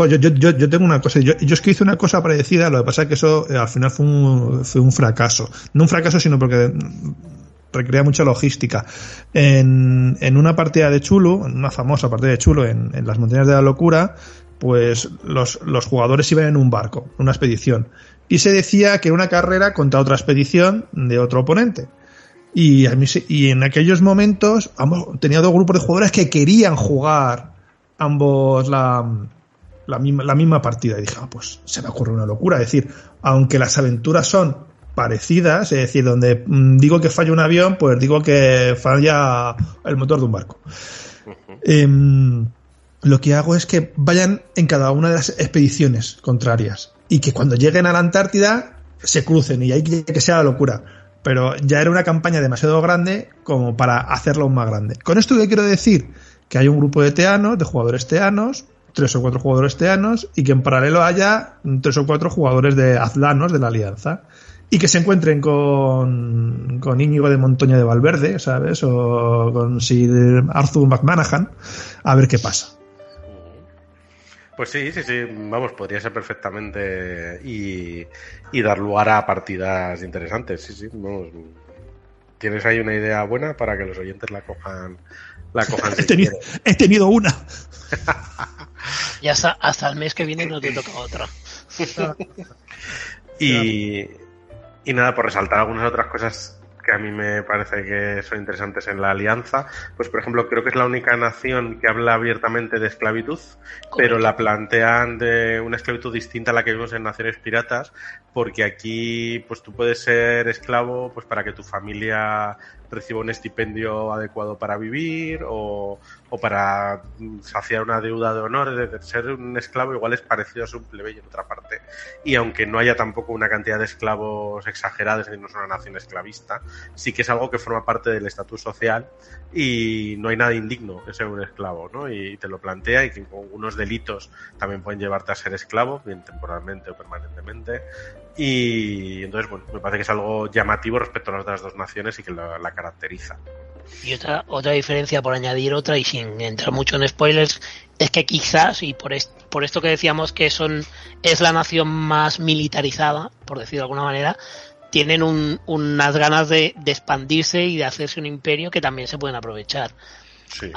yo tengo una cosa. Yo es que hice una cosa parecida, lo que pasa es que eso al final fue un fracaso. No un fracaso, sino porque requería mucha logística. En una partida de Chulu, en una famosa partida de Chulu en las montañas de la locura, pues los jugadores iban en un barco, una expedición. Y se decía que era una carrera contra otra expedición de otro oponente. Y en aquellos momentos tenía 2 grupos de jugadores que querían jugar ambos la misma partida, y dije, pues se me ocurre una locura, es decir, aunque las aventuras son parecidas, es decir, donde digo que falla un avión, pues digo que falla el motor de un barco. lo que hago es que vayan en cada una de las expediciones contrarias y que cuando lleguen a la Antártida se crucen y ahí que sea la locura. Pero ya era una campaña demasiado grande como para hacerla aún más grande. Con esto que quiero decir que hay un grupo de teanos, de jugadores teanos, 3 o 4 jugadores teanos, y que en paralelo haya 3 o 4 jugadores de azlanos de la Alianza. Y que se encuentren con Íñigo de Montoña de Valverde, ¿sabes? O con Sir Arthur McManahan, a ver qué pasa.
Pues sí, vamos, podría ser perfectamente y dar lugar a partidas interesantes, sí, vamos. ¿Tienes ahí una idea buena para que los oyentes la cojan
he tenido una.
Ya hasta el mes que viene no te toca otra.
Y nada, por resaltar algunas otras cosas que a mí me parece que son interesantes en la Alianza, pues por ejemplo creo que es la única nación que habla abiertamente de esclavitud, pero la plantean de una esclavitud distinta a la que vemos en naciones piratas, porque aquí pues tú puedes ser esclavo pues para que tu familia reciba un estipendio adecuado para vivir o para saciar una deuda de honor. De ser un esclavo igual es parecido a ser un plebeyo en otra parte, y aunque no haya tampoco una cantidad de esclavos exagerados ni no es una nación esclavista, sí que es algo que forma parte del estatus social y no hay nada indigno en ser un esclavo, ¿no? Y te lo plantea, y que con algunos delitos también pueden llevarte a ser esclavo, bien temporalmente o permanentemente. Y entonces, bueno, me parece que es algo llamativo respecto a las otras dos naciones y que la caracteriza.
Y otra diferencia, por añadir otra, y sin entrar mucho en spoilers, es que quizás, y por esto que decíamos que es la nación más militarizada, por decirlo de alguna manera, tienen unas ganas de expandirse y de hacerse un imperio que también se pueden aprovechar.
Sí.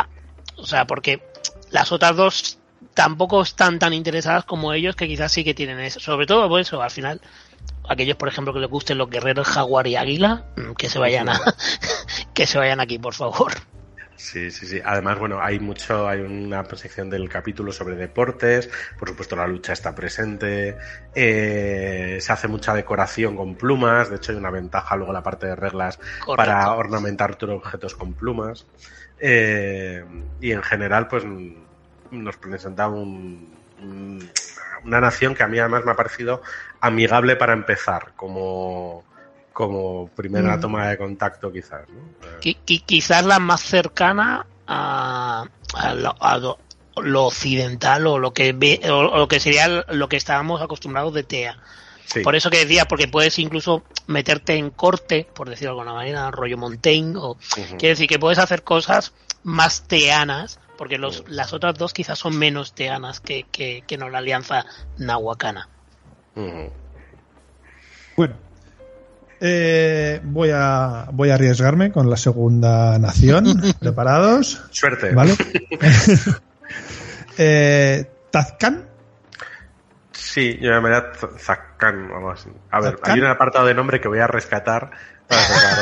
O sea, porque las otras dos tampoco están tan interesadas como ellos, que quizás sí que tienen eso. Sobre todo por eso, al final, aquellos, por ejemplo, que les gusten los guerreros jaguar y águila, que se vayan que se vayan aquí, por favor.
Sí. Además, bueno, hay una sección del capítulo sobre deportes, por supuesto la lucha está presente, se hace mucha decoración con plumas, de hecho hay una ventaja luego en la parte de reglas. Correcto. Para ornamentar tus objetos con plumas, y en general pues nos presenta una nación que a mí además me ha parecido amigable para empezar, como primera toma de contacto quizás, ¿no?
Quizás la más cercana a lo occidental o lo que sería lo que estábamos acostumbrados de TEA. Sí. Por eso que decía, porque puedes incluso meterte en corte, por decirlo de alguna manera, rollo Montaigne, quiere decir que puedes hacer cosas más teanas, porque las otras dos quizás son menos teanas que no la alianza nahuacana.
Bueno, voy a arriesgarme con la segunda nación. ¿Preparados?
Suerte.
¿Vale? ¿Tazcan?
Sí, yo me llamaría Zaccan o algo así. A ver, ¿Zaccan? Hay un apartado de nombre que voy a rescatar para sacar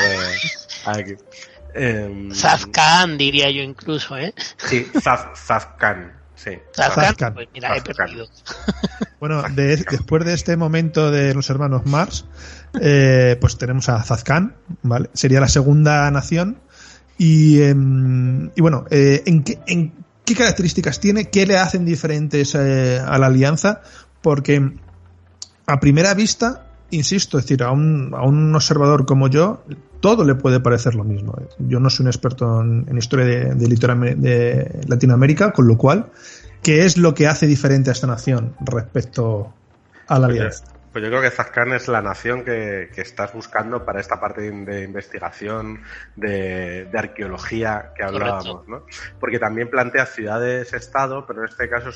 de aquí.
Zazcan, diría yo incluso, ¿eh?
Sí, Zazcan. Sí.
Zazcan. Pues mira, he perdido.
Bueno, después de este momento de los hermanos Mars, pues tenemos a Zazcan, ¿vale? Sería la segunda nación. Y bueno, ¿en qué características tiene? ¿Qué le hacen diferentes a la alianza? Porque a primera vista, insisto, es decir, a un observador como yo, todo le puede parecer lo mismo. Yo no soy un experto en historia de Latinoamérica, con lo cual, ¿qué es lo que hace diferente a esta nación respecto a la alianza?
Pues yo creo que Zazcan es la nación que estás buscando para esta parte de investigación, de arqueología que hablábamos, ¿no? Porque también plantea ciudades-estado, pero en este caso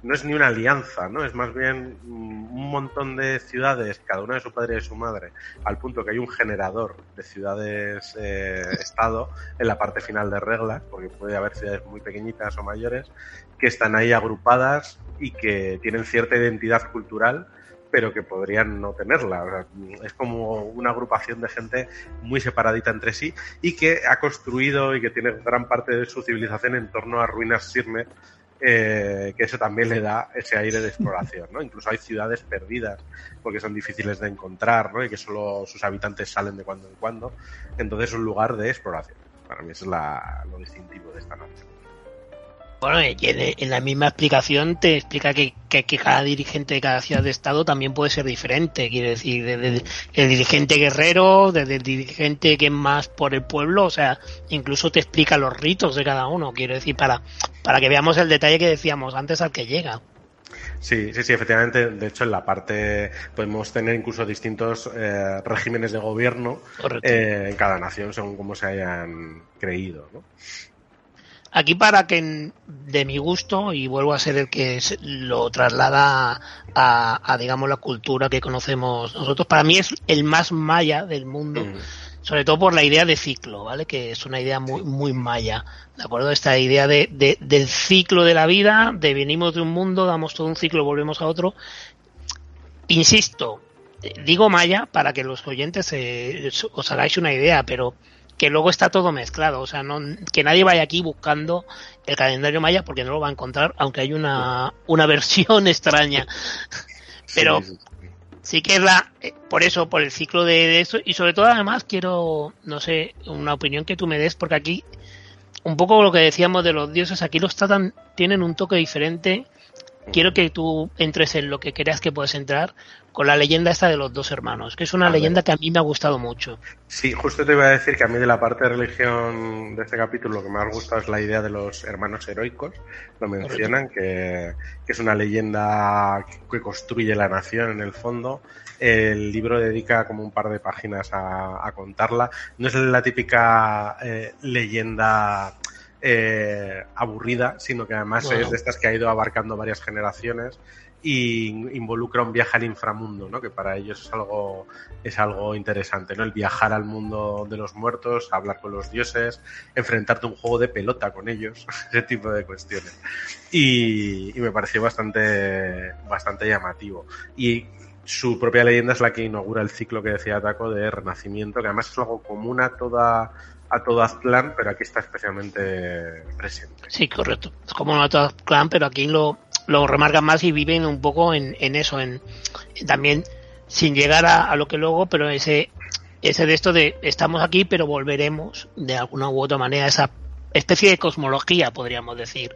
no es ni una alianza, ¿no? Es más bien un montón de ciudades, cada una de su padre y de su madre, al punto que hay un generador de ciudades-estado en la parte final de reglas, porque puede haber ciudades muy pequeñitas o mayores, que están ahí agrupadas y que tienen cierta identidad cultural, pero que podrían no tenerla. O sea, es como una agrupación de gente muy separadita entre sí y que ha construido y que tiene gran parte de su civilización en torno a ruinas Sirme, que eso también le da ese aire de exploración, ¿no? Incluso hay ciudades perdidas porque son difíciles de encontrar, ¿no? Y que solo sus habitantes salen de cuando en cuando. Entonces es un lugar de exploración. Para mí eso es lo distintivo de esta nación.
Bueno, y en la misma explicación te explica que cada dirigente de cada ciudad de estado también puede ser diferente. Quiere decir, desde el dirigente guerrero, desde el dirigente que es más por el pueblo, o sea, incluso te explica los ritos de cada uno. Quiero decir, para que veamos el detalle que decíamos antes al que llega.
Sí, efectivamente. De hecho, en la parte podemos tener incluso distintos regímenes de gobierno en cada nación según cómo se hayan creído, ¿no?
Aquí, para que de mi gusto, y vuelvo a ser el que lo traslada a digamos la cultura que conocemos nosotros, para mí es el más maya del mundo, sobre todo por la idea de ciclo, ¿vale? Que es una idea muy muy maya, ¿de acuerdo? Esta idea del ciclo de la vida, de venimos de un mundo, damos todo un ciclo, volvemos a otro. Insisto, digo maya para que los oyentes os hagáis una idea, pero que luego está todo mezclado, o sea, que nadie vaya aquí buscando el calendario maya porque no lo va a encontrar, aunque hay una versión extraña. Pero sí que es por el ciclo de eso, y sobre todo además quiero, no sé, una opinión que tú me des, porque aquí, un poco lo que decíamos de los dioses, aquí los tratan, tienen un toque diferente. Quiero que tú entres en lo que creas que puedes entrar con la leyenda esta de los dos hermanos, que es una leyenda que a mí me ha gustado mucho.
Sí, justo te iba a decir que a mí de la parte de religión de este capítulo lo que más me ha gustado es la idea de los hermanos heroicos. Lo mencionan, que es una leyenda que construye la nación en el fondo. El libro dedica como un par de páginas a contarla. No es la típica leyenda aburrida, sino que además es de estas que ha ido abarcando varias generaciones y involucra un viaje al inframundo, ¿no? Que para ellos es algo interesante, ¿no? El viajar al mundo de los muertos, hablar con los dioses, enfrentarte a un juego de pelota con ellos, ese tipo de cuestiones. Y me pareció bastante llamativo. Y su propia leyenda es la que inaugura el ciclo que decía Taco de renacimiento, que además es algo común a todo Aztlán, pero aquí está especialmente presente.
Sí, correcto. Es como a todo Aztlán, pero aquí lo remarcan más y viven un poco en eso, también sin llegar a lo que luego, pero ese de esto de estamos aquí, pero volveremos de alguna u otra manera, esa especie de cosmología, podríamos decir.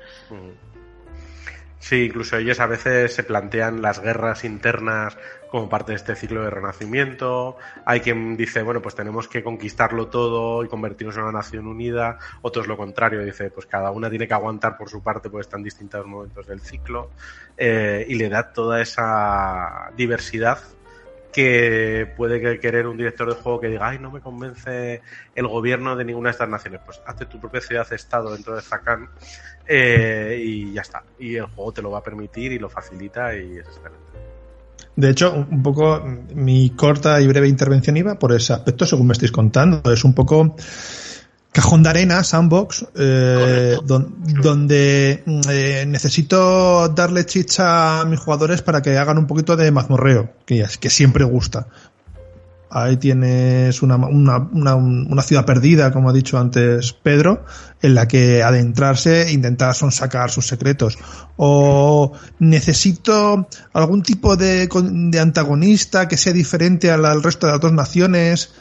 Sí, incluso ellos a veces se plantean las guerras internas como parte de este ciclo de renacimiento. Hay quien dice, bueno, pues tenemos que conquistarlo todo y convertirnos en una nación unida. Otros lo contrario, dice, pues cada una tiene que aguantar por su parte, pues están distintos momentos del ciclo. Y le da toda esa diversidad que puede querer un director de juego que diga, ay, no me convence el gobierno de ninguna de estas naciones. Pues hazte tu propia ciudad-estado dentro de Zakán y ya está. Y el juego te lo va a permitir y lo facilita y es excelente. De
hecho, un poco mi corta y breve intervención iba por ese aspecto, según me estáis contando. Es un poco cajón de arena, sandbox, donde necesito darle chicha a mis jugadores para que hagan un poquito de mazmorreo, que siempre gusta. Ahí tienes una ciudad perdida, como ha dicho antes Pedro, en la que adentrarse e intentar sonsacar sus secretos. O necesito algún tipo de antagonista que sea diferente al resto de las dos naciones.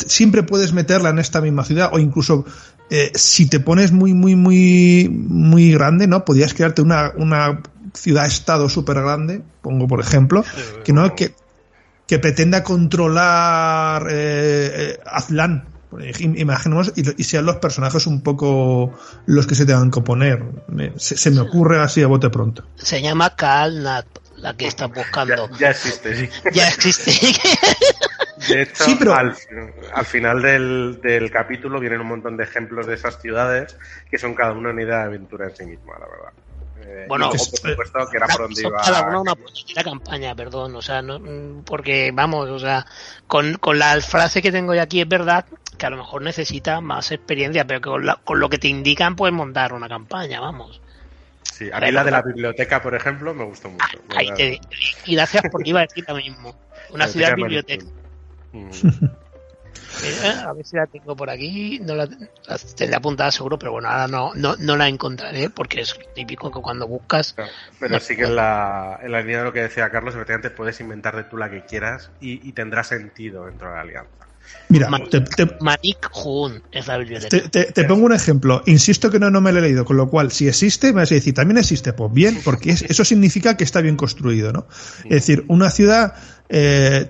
Siempre puedes meterla en esta misma ciudad, o incluso si te pones muy grande, ¿no? Podrías crearte una ciudad-estado súper grande, pongo por ejemplo, que pretenda controlar Aztlán. Imaginemos, y sean los personajes un poco los que se tengan que oponer. Se me ocurre así a bote pronto.
Se llama Kaalnat, la que estás buscando.
Ya existe, sí.
Ya existe.
De hecho,
sí, pero
al final del capítulo vienen un montón de ejemplos de esas ciudades que son cada una idea de aventura en sí misma, la verdad.
Bueno,
por supuesto que era por donde iba.
Cada una campaña, perdón, o sea, no, porque vamos, o sea, con la frase que tengo yo aquí es verdad que a lo mejor necesita más experiencia, pero que con lo que te indican puedes montar una campaña, vamos.
Sí, a mí la de la biblioteca, por ejemplo, me gustó mucho.
Y gracias porque iba a decir lo mismo. Una ciudad biblioteca. A ver si la tengo por aquí, no la tendré apuntada seguro, pero bueno, ahora no la encontraré porque es típico que cuando buscas.
Claro, pero sí que en la línea de lo que decía Carlos, efectivamente puedes inventarte tú la que quieras y tendrá sentido dentro de la alianza.
Mira,
Manik Hun es la biblioteca.
Te pongo un ejemplo. Insisto que no me lo he leído, con lo cual, si existe, me vas a decir, también existe. Pues bien, porque eso significa que está bien construido, ¿no? Es decir, una ciudad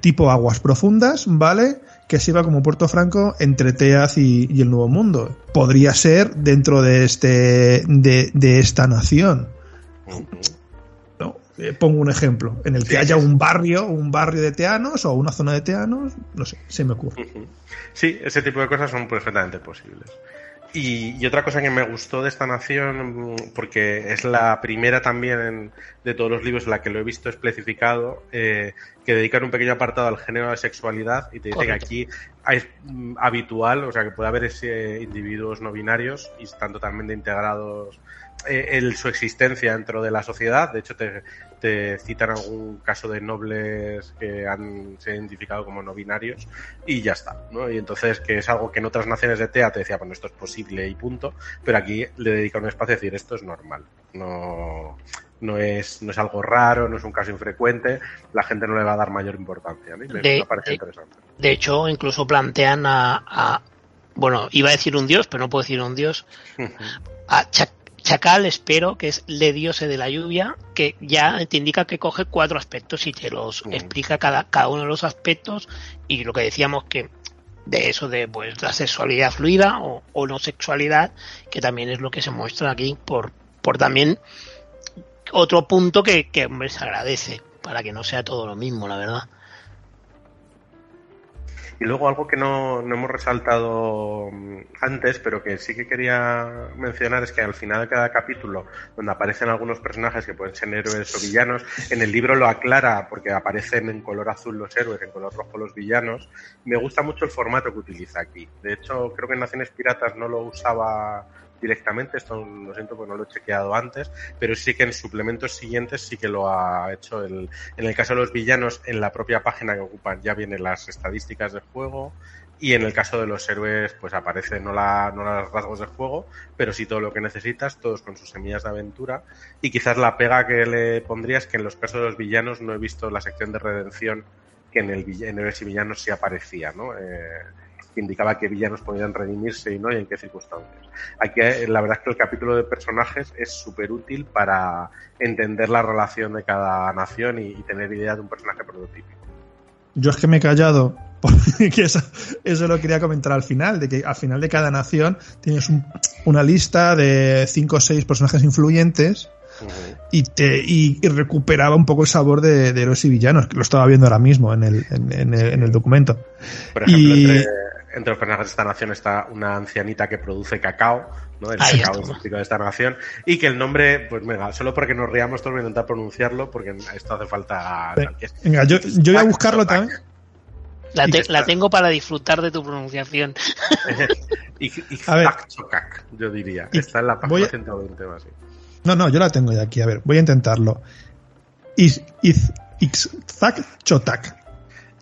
tipo Aguas Profundas, ¿vale? Que sirva como Puerto Franco entre Teaz y el Nuevo Mundo. Podría ser dentro de esta nación. No, pongo un ejemplo en el que haya un barrio de teanos o una zona de teanos, no sé, se me ocurre.
Sí, ese tipo de cosas son perfectamente posibles. Y otra cosa que me gustó de esta nación, porque es la primera también de todos los libros en la que lo he visto especificado, que dedican un pequeño apartado al género de la sexualidad y te dice que aquí es habitual, o sea, que puede haber individuos no binarios y están totalmente integrados su existencia dentro de la sociedad. De hecho, te citan algún caso de nobles que se han identificado como no binarios y ya está, ¿no? Y entonces, que es algo que en otras naciones de TEA te decía, bueno, esto es posible y punto, pero aquí le dedica un espacio a decir, esto es normal, no es algo raro, no es un caso infrecuente, la gente no le va a dar mayor importancia, ¿no? Me parece interesante.
De hecho, incluso plantean bueno, iba a decir un dios, pero no puedo decir un dios, a Chacal, espero, que es le diose de la lluvia, que ya te indica que coge 4 aspectos y te los explica cada uno de los aspectos, y lo que decíamos que de eso de pues la sexualidad fluida o no sexualidad, que también es lo que se muestra aquí por también otro punto que hombre, se agradece, para que no sea todo lo mismo, la verdad.
Y luego algo que no hemos resaltado antes, pero que sí que quería mencionar, es que al final de cada capítulo, donde aparecen algunos personajes que pueden ser héroes o villanos, en el libro lo aclara porque aparecen en color azul los héroes, en color rojo los villanos. Me gusta mucho el formato que utiliza aquí. De hecho, creo que en Naciones Piratas no lo usaba directamente, esto lo siento porque no lo he chequeado antes, pero sí que en suplementos siguientes sí que lo ha hecho. En el caso de los villanos, en la propia página que ocupan ya vienen las estadísticas del juego, y en el caso de los héroes pues aparece no los rasgos del juego, pero sí todo lo que necesitas, todos con sus semillas de aventura. Y quizás la pega que le pondría es que en los casos de los villanos no he visto la sección de redención que en héroes y villanos sí aparecía, ¿no? Que indicaba que villanos podían redimirse y no, y en qué circunstancias. Aquí la verdad es que el capítulo de personajes es súper útil para entender la relación de cada nación y tener idea de un personaje prototípico.
Yo es que me he callado porque eso lo quería comentar al final, de que al final de cada nación tienes una lista de 5 o 6 personajes influyentes. Y recuperaba un poco el sabor de héroes y villanos, que lo estaba viendo ahora mismo en el documento.
Por ejemplo, entre los personajes de esta nación está una ancianita que produce cacao, ¿no? El cacao es típico de esta nación. Y que el nombre, pues venga, solo porque nos riamos todos voy a intentar pronunciarlo, porque esto hace falta.
Venga, yo voy a buscarlo también.
La tengo para disfrutar de tu pronunciación.
y Chocak, yo diría. Está en la página 120 o así.
No, yo la tengo ya aquí. A ver, voy a intentarlo. Ixtac Chotak.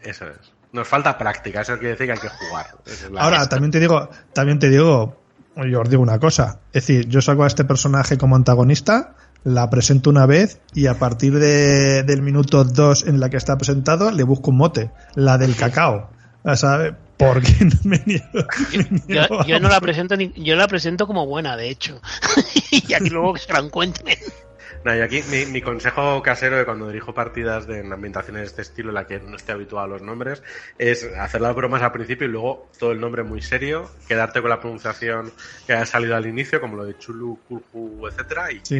Eso es. Nos falta práctica, eso quiere decir que hay que jugar.
Ahora, también te digo, yo os digo una cosa. Es decir, yo saco a este personaje como antagonista, la presento una vez y a partir del minuto 2 en la que está presentado le busco un mote, la del cacao. ¿Sabes? Porque
yo no la presento yo la presento como buena, de hecho. Y aquí luego que se la encuentren.
No, y aquí mi consejo casero de cuando dirijo partidas en ambientaciones de este estilo en la que no esté habituado a los nombres es hacer las bromas al principio y luego todo el nombre muy serio, quedarte con la pronunciación que haya salido al inicio, como lo de Chulu, Kulhu, etcétera.
Sí.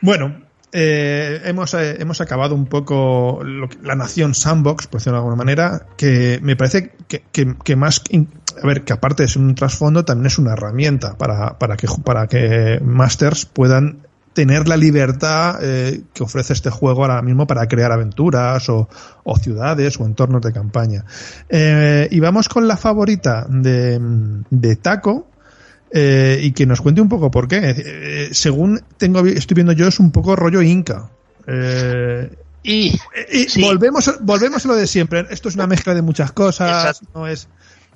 Bueno, hemos acabado un poco la nación Sandbox, por decirlo de alguna manera, que me parece que más, a ver, que aparte de ser un trasfondo, también es una herramienta para que Masters puedan tener la libertad que ofrece este juego ahora mismo para crear aventuras o ciudades o entornos de campaña. Y vamos con la favorita de Taco. Y que nos cuente un poco por qué. Según estoy viendo yo, es un poco rollo Inca.
Sí.
Volvemos a lo de siempre. Esto es una mezcla de muchas cosas. Exacto. No es,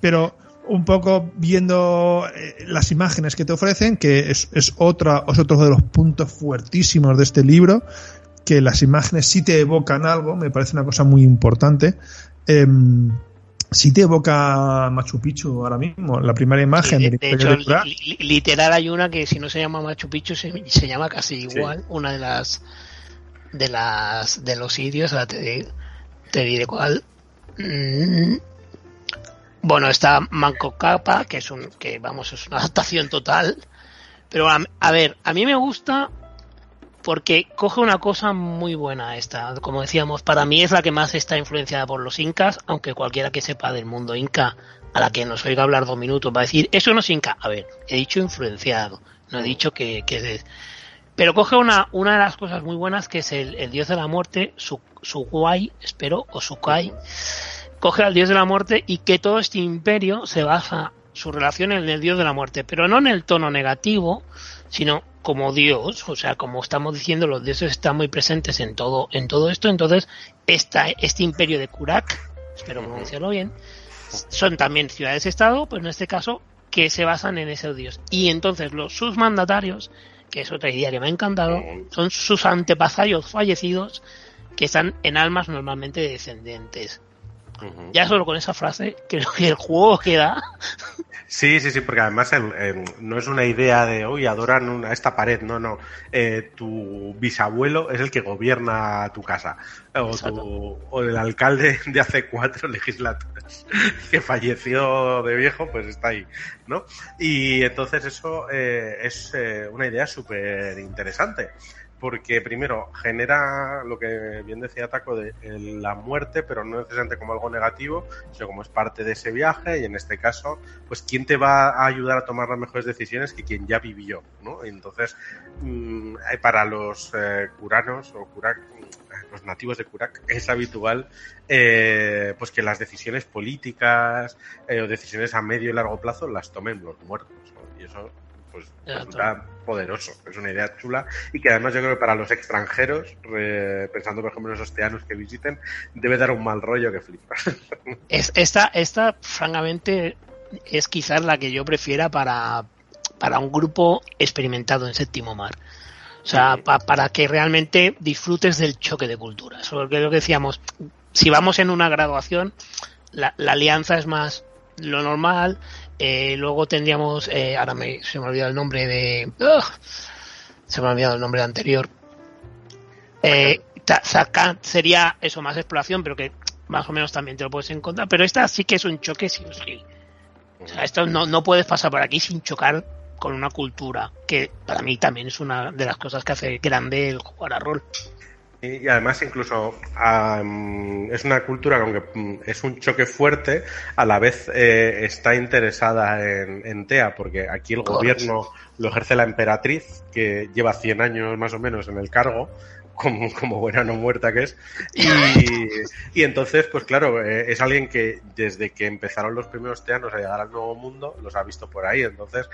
pero un poco viendo las imágenes que te ofrecen, que es otro de los puntos fuertísimos de este libro, que las imágenes sí te evocan algo, me parece una cosa muy importante. Sí te evoca Machu Picchu ahora mismo, la primera imagen.
Sí, de hecho, literal hay una que si no se llama Machu Picchu se llama casi igual, sí. Una de los sitios, te diré cuál. Bueno, está Manco Cápac, que es una adaptación total, pero a ver, a mí me gusta porque coge una cosa muy buena esta, como decíamos, para mí es la que más está influenciada por los incas, aunque cualquiera que sepa del mundo inca, a la que nos oiga hablar 2 minutos, va a decir, eso no es inca. A ver, he dicho influenciado, no he dicho que es... Pero coge una de las cosas muy buenas, que es el dios de la muerte, Sukai, o Sukai, coge al dios de la muerte y que todo este imperio se basa su relación en el dios de la muerte, pero no en el tono negativo, sino como Dios, o sea, como estamos diciendo, los dioses están muy presentes en todo esto. Entonces este imperio de Kurak, espero pronunciarlo bien, son también ciudades-estado, pues en este caso que se basan en ese dios, y entonces sus mandatarios, que es otra idea que me ha encantado, son sus antepasados fallecidos, que están en almas normalmente descendentes. Ya solo con esa frase, creo que el juego queda.
Sí, porque además no es una idea de, uy, adoran esta pared, no. Tu bisabuelo es el que gobierna tu casa. O el alcalde de hace 4 legislaturas que falleció de viejo, pues está ahí, ¿no? Y entonces eso es una idea súper interesante. Porque primero genera lo que bien decía Taco de la muerte, pero no necesariamente como algo negativo, sino como es parte de ese viaje, y en este caso, pues quién te va a ayudar a tomar las mejores decisiones que quien ya vivió, ¿no? Y entonces, para los curanos o Kurak, los nativos de Kurak, es habitual pues que las decisiones políticas o decisiones a medio y largo plazo las tomen los muertos, ¿no? Y eso pues resulta poderoso, es una idea chula, y que además yo creo que para los extranjeros, pensando por ejemplo en esos teanos que visiten, debe dar un mal rollo que flipas.
Esta francamente es quizás la que yo prefiera para un grupo experimentado en Séptimo Mar. O sea, para que realmente disfrutes del choque de culturas. Porque lo que decíamos, si vamos en una graduación, la alianza es más lo normal. Luego tendríamos, ahora se me ha olvidado el nombre de... se me ha olvidado el nombre anterior. Sakan sería eso, más exploración, pero que más o menos también te lo puedes encontrar. Pero esta sí que es un choque sí o sí. O sea, esto no puedes pasar por aquí sin chocar con una cultura, que para mí también es una de las cosas que hace grande el jugar a rol.
Y además incluso es una cultura que aunque es un choque fuerte, a la vez está interesada en TEA, porque aquí el gobierno lo ejerce la emperatriz, que lleva 100 años más o menos en el cargo, como buena no muerta que es, y entonces pues claro, es alguien que desde que empezaron los primeros teanos a llegar al Nuevo Mundo los ha visto por ahí. Entonces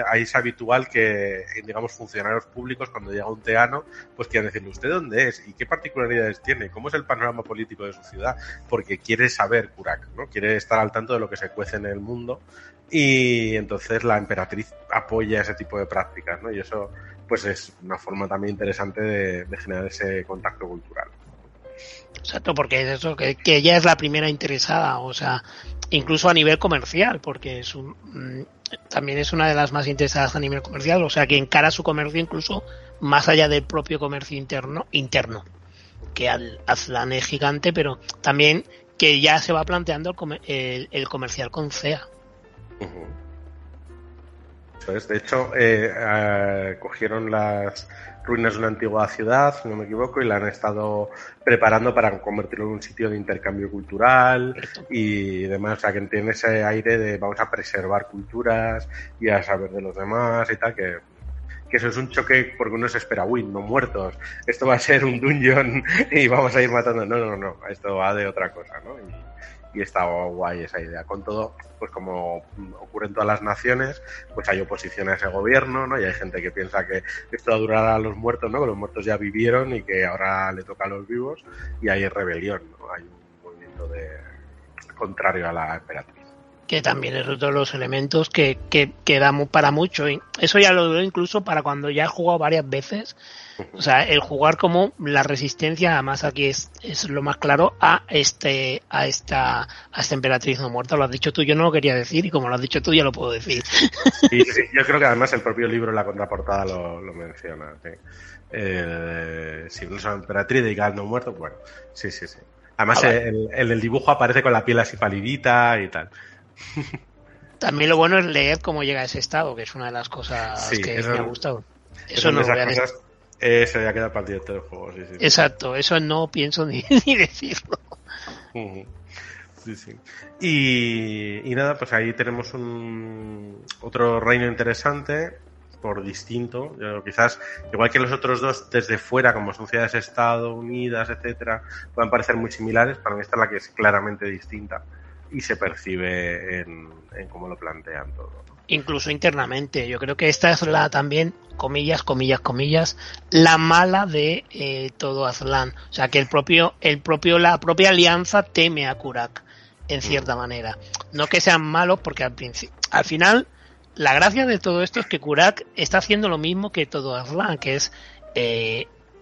ahí es habitual que, digamos, funcionarios públicos, cuando llega un teano, pues quieran decirle, ¿usted dónde es? ¿Y qué particularidades tiene? ¿Cómo es el panorama político de su ciudad? Porque quiere saber Kurak, ¿no? Quiere estar al tanto de lo que se cuece en el mundo, y entonces la emperatriz apoya ese tipo de prácticas, ¿no? Y eso pues es una forma también interesante de generar ese contacto cultural.
Exacto, porque es eso, que ella es la primera interesada, o sea, incluso a nivel comercial, porque también es una de las más interesadas a nivel comercial, o sea, que encara su comercio incluso más allá del propio comercio interno, que Aztlán es gigante, pero también que ya se va planteando el comercial con CEA.
Uh-huh. De hecho, cogieron las ruinas de una antigua ciudad, si no me equivoco, y la han estado preparando para convertirlo en un sitio de intercambio cultural y demás. O sea, que tiene ese aire de vamos a preservar culturas y a saber de los demás y tal, que eso es un choque porque uno se espera, uy, no muertos, esto va a ser un dungeon y vamos a ir matando. No, esto va de otra cosa, ¿no? Y está guay esa idea. Con todo, pues como ocurre en todas las naciones, pues hay oposición a ese gobierno, ¿no? Y hay gente que piensa que esto va a durar a los muertos, ¿no? Que los muertos ya vivieron y que ahora le toca a los vivos, y hay rebelión, ¿no? Hay un movimiento contrario a la emperatriz.
Que también es otro de los elementos que damos para mucho. Y eso ya lo veo incluso para cuando ya he jugado varias veces. O sea, el jugar como la resistencia, además aquí es lo más claro, a esta emperatriz no muerta. Lo has dicho tú, yo no lo quería decir, y como lo has dicho tú, ya lo puedo decir.
Sí, yo creo que además el propio libro en la contraportada lo menciona. ¿Sí? Si no es una emperatriz de no muerto, bueno, sí. Además, el dibujo aparece con la piel así palidita y tal.
También lo bueno es leer cómo llega a ese estado, que es una de las cosas que me ha gustado. Eso no lo voy a decir.
Eso ya queda para el director del juego, sí.
Exacto, eso no pienso ni decirlo.
Sí. Y nada, pues ahí tenemos otro reino interesante, por distinto. Quizás, igual que los otros dos, desde fuera, como son ciudades-estado, unidas, etcétera, puedan parecer muy similares. Para mí esta es la que es claramente distinta y se percibe en cómo lo plantean todo.
Incluso internamente, yo creo que esta es también, comillas, la mala de todo Aztlán. O sea, que la propia alianza teme a Kurak, en cierta manera. No que sean malos, porque al final, la gracia de todo esto es que Kurak está haciendo lo mismo que todo Aztlán, que es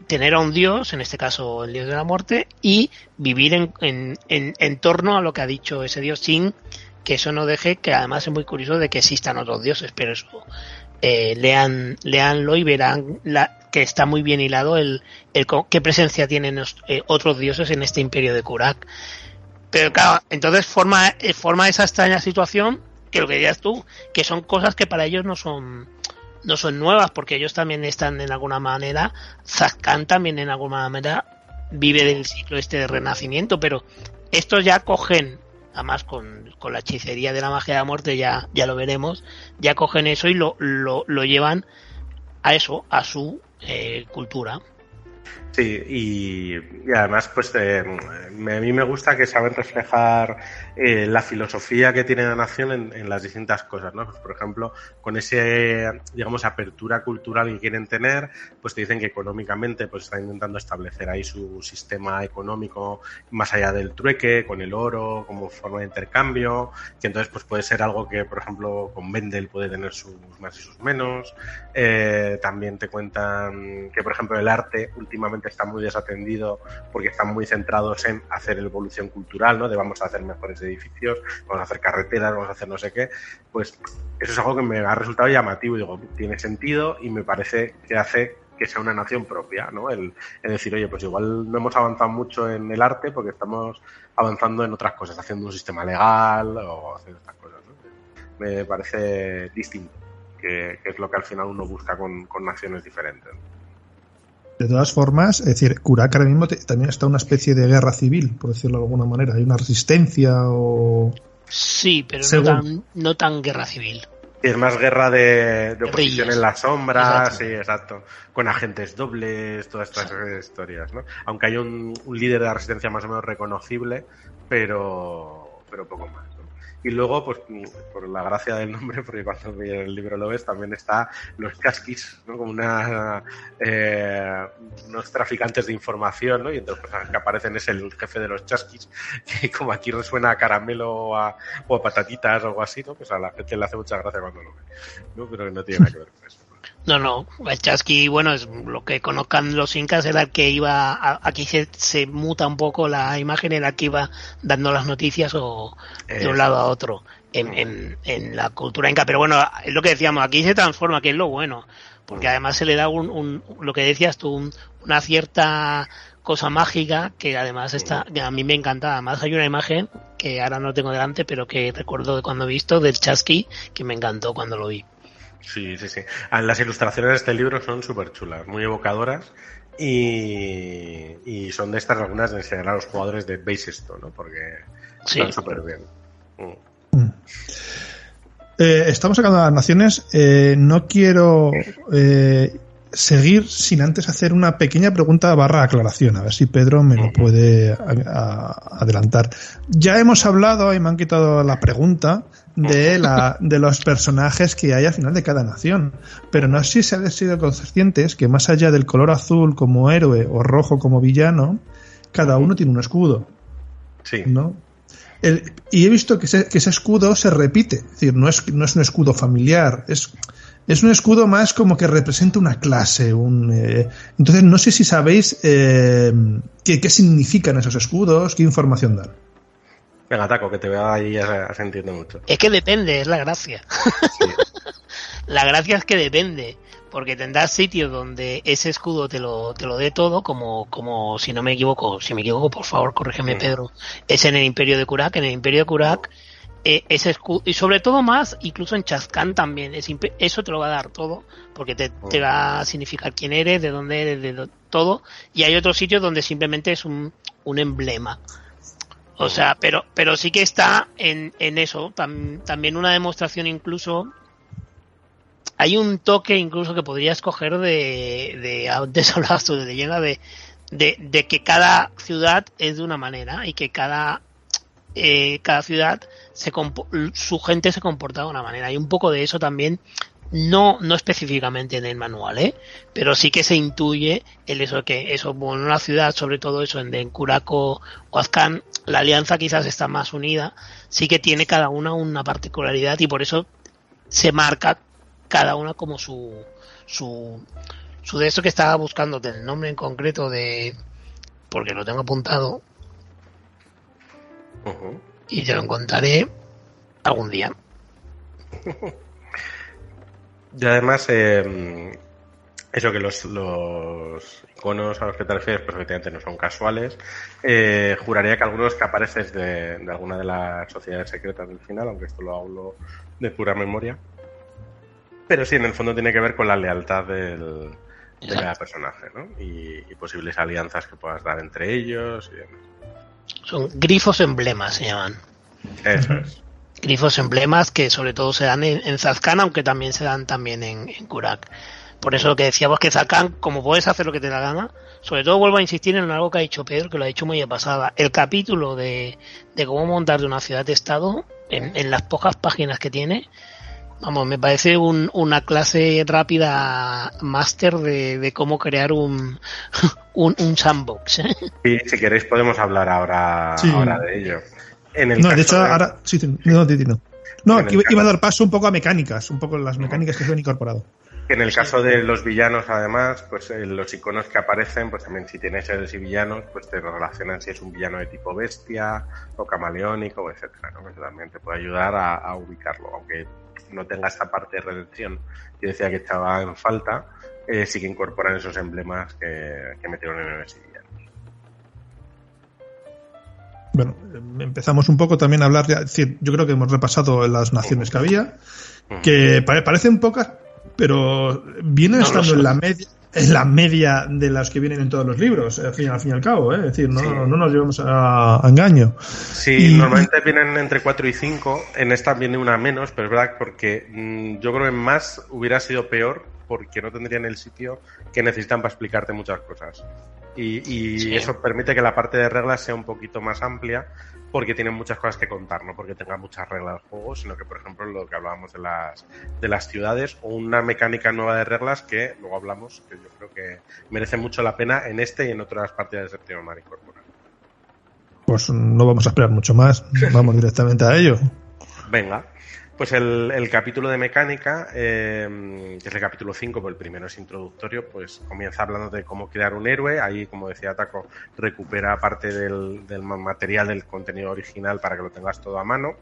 tener a un dios, en este caso el dios de la muerte, y vivir en torno a lo que ha dicho ese dios, sin que eso no deje, que además es muy curioso de que existan otros dioses, pero eso leanlo y verán que está muy bien hilado qué presencia tienen otros dioses en este imperio de Kurak. Pero claro, entonces forma esa extraña situación, que lo que dirías tú, que son cosas que para ellos no son nuevas, porque ellos también están en alguna manera, Zakkan también en alguna manera vive del ciclo de renacimiento, pero estos ya cogen, además con la hechicería de la magia de la muerte, ya lo veremos, ya cogen eso y lo llevan a su cultura.
Sí, y además pues a mí me gusta que saben reflejar la filosofía que tiene la nación en las distintas cosas, ¿no? Pues, por ejemplo, con ese, digamos, apertura cultural que quieren tener, pues te dicen que económicamente pues están intentando establecer ahí su sistema económico más allá del trueque, con el oro como forma de intercambio, que entonces pues puede ser algo que, por ejemplo, con Vendel puede tener sus más y sus menos. También te cuentan que, por ejemplo, el arte últimamente está muy desatendido porque están muy centrados en hacer evolución cultural, ¿no? De vamos a hacer mejores edificios, vamos a hacer carreteras, vamos a hacer no sé qué. Pues eso es algo que me ha resultado llamativo y digo, tiene sentido y me parece que hace que sea una nación propia, ¿no? El decir, oye, pues igual no hemos avanzado mucho en el arte porque estamos avanzando en otras cosas, haciendo un sistema legal o haciendo estas cosas, ¿no? Me parece distinto, que es lo que al final uno busca con naciones diferentes.
De todas formas, es decir, Kurak ahora mismo también está una especie de guerra civil, por decirlo de alguna manera. Hay una resistencia o...
Sí, pero no tan guerra civil.
Es más guerra de oposición
Rillas.
En las sombras,
Exacto.
Sí, exacto. Con agentes dobles, todas estas historias, ¿no? Aunque hay un líder de la resistencia más o menos reconocible, pero poco más, ¿no? Y luego, pues, por la gracia del nombre, porque cuando en el libro lo ves, también está los chasquis, ¿no? Como unos traficantes de información, ¿no? Y entonces, pues, que aparecen es el jefe de los chasquis, que como aquí resuena a caramelo o a patatitas o algo así, ¿no? Pues a la gente le hace mucha gracia cuando lo ve, ¿no? Pero que no tiene nada que ver con eso.
No, el chasqui, bueno, es lo que conozcan los incas, era el que iba, aquí se muta un poco la imagen, era el que iba dando las noticias o de un lado a otro en la cultura inca, pero bueno, es lo que decíamos, aquí se transforma, que es lo bueno, porque además se le da lo que decías tú, una cierta cosa mágica que además que a mí me encanta. Además hay una imagen que ahora no tengo delante, pero que recuerdo de cuando he visto del chasqui, que me encantó cuando lo vi.
Sí. Las ilustraciones de este libro son súper chulas, muy evocadoras y son de estas algunas de enseñar a los jugadores de base esto, ¿no? Porque están súper bien.
Estamos sacando las naciones. No quiero seguir sin antes hacer una pequeña pregunta / aclaración, a ver si Pedro me lo puede adelantar. Ya hemos hablado y me han quitado la pregunta de los personajes que hay al final de cada nación, pero no sé si se han sido conscientes que más allá del color azul como héroe o rojo como villano, cada uno tiene un escudo.
Sí.
¿No? Y he visto que ese escudo se repite, es decir, no es un escudo familiar, es un escudo más como que representa una clase. Entonces, no sé si sabéis qué significan esos escudos, qué información dan.
Venga, Taco, que te veo ahí ya se entiende mucho.
Es que depende, es la gracia. Sí. La gracia es que depende, porque tendrás sitios donde ese escudo te lo dé todo, como si no me equivoco, por favor, corrígeme, Pedro, es en el Imperio de Kurak. En el Imperio de Kurak ese escudo, y sobre todo más, incluso en Chazkan también, eso te lo va a dar todo, porque te va a significar quién eres, de dónde eres, todo, y hay otros sitios donde simplemente es un emblema. O sea, pero sí que está en eso, también una demostración incluso. Hay un toque incluso que podrías coger de antes hablabas tú de leyenda, de que cada ciudad es de una manera y que cada ciudad su gente se comporta de una manera. Hay un poco de eso también, no específicamente en el manual, pero sí que se intuye bueno, una ciudad, sobre todo eso en Kurak o Azkaban, la alianza quizás está más unida, sí que tiene cada una particularidad y por eso se marca cada una como su de eso que estaba buscando, el nombre en concreto porque lo tengo apuntado y te lo contaré algún día.
Y además eso que los iconos a los que te refieres pues efectivamente no son casuales. Juraría que algunos que apareces de alguna de las sociedades secretas del final, aunque esto lo hablo de pura memoria. Pero sí, en el fondo tiene que ver con la lealtad de cada personaje, ¿no? Y posibles alianzas que puedas dar entre ellos y demás.
Son grifos emblemas, se llaman.
Eso es.
Grifos emblemas que sobre todo se dan en Chazkan, aunque también se dan también en Kurak. Por eso lo que decíamos que Chazkan, como puedes hacer lo que te da gana, sobre todo vuelvo a insistir en algo que ha dicho Pedro, que lo ha dicho muy de pasada. El capítulo de cómo montar de una ciudad-estado, en las pocas páginas que tiene, vamos, me parece una clase rápida máster de cómo crear un sandbox.
Y si queréis podemos hablar ahora de ello.
De hecho, ahora sí, no. No, iba a dar paso un poco a mecánicas, un poco las mecánicas que se han incorporado.
En el caso de los villanos, además, pues los iconos que aparecen, pues también si tienes héroes y villanos, pues te relacionan si es un villano de tipo bestia o camaleónico, etcétera, ¿no? Eso también te puede ayudar a ubicarlo, aunque no tenga esta parte de redención que decía que estaba en falta, sí que incorporan esos emblemas que metieron en héroes y villanos.
Bueno, empezamos un poco también a hablar, es decir, yo creo que hemos repasado las naciones que había, que parecen pocas, pero vienen estando en la media de las que vienen en todos los libros, al fin y al cabo, es decir, no nos llevamos a engaño.
Sí, normalmente vienen entre 4 y 5, en esta viene una menos, pero es verdad porque yo creo que en más hubiera sido peor porque no tendrían el sitio que necesitan para explicarte muchas cosas. Y eso permite que la parte de reglas sea un poquito más amplia porque tienen muchas cosas que contar, no porque tenga muchas reglas del juego, sino que, por ejemplo, lo que hablábamos de las ciudades o una mecánica nueva de reglas que luego hablamos, que yo creo que merece mucho la pena en este y en otras partidas de Séptimo Mar incorporar.
Pues no vamos a esperar mucho más, vamos directamente a ello.
Venga. Pues el capítulo de mecánica, que es el capítulo 5, pues el primero es introductorio, pues comienza hablando de cómo crear un héroe. Ahí, como decía Taco, recupera parte del material del contenido original para que lo tengas todo a mano.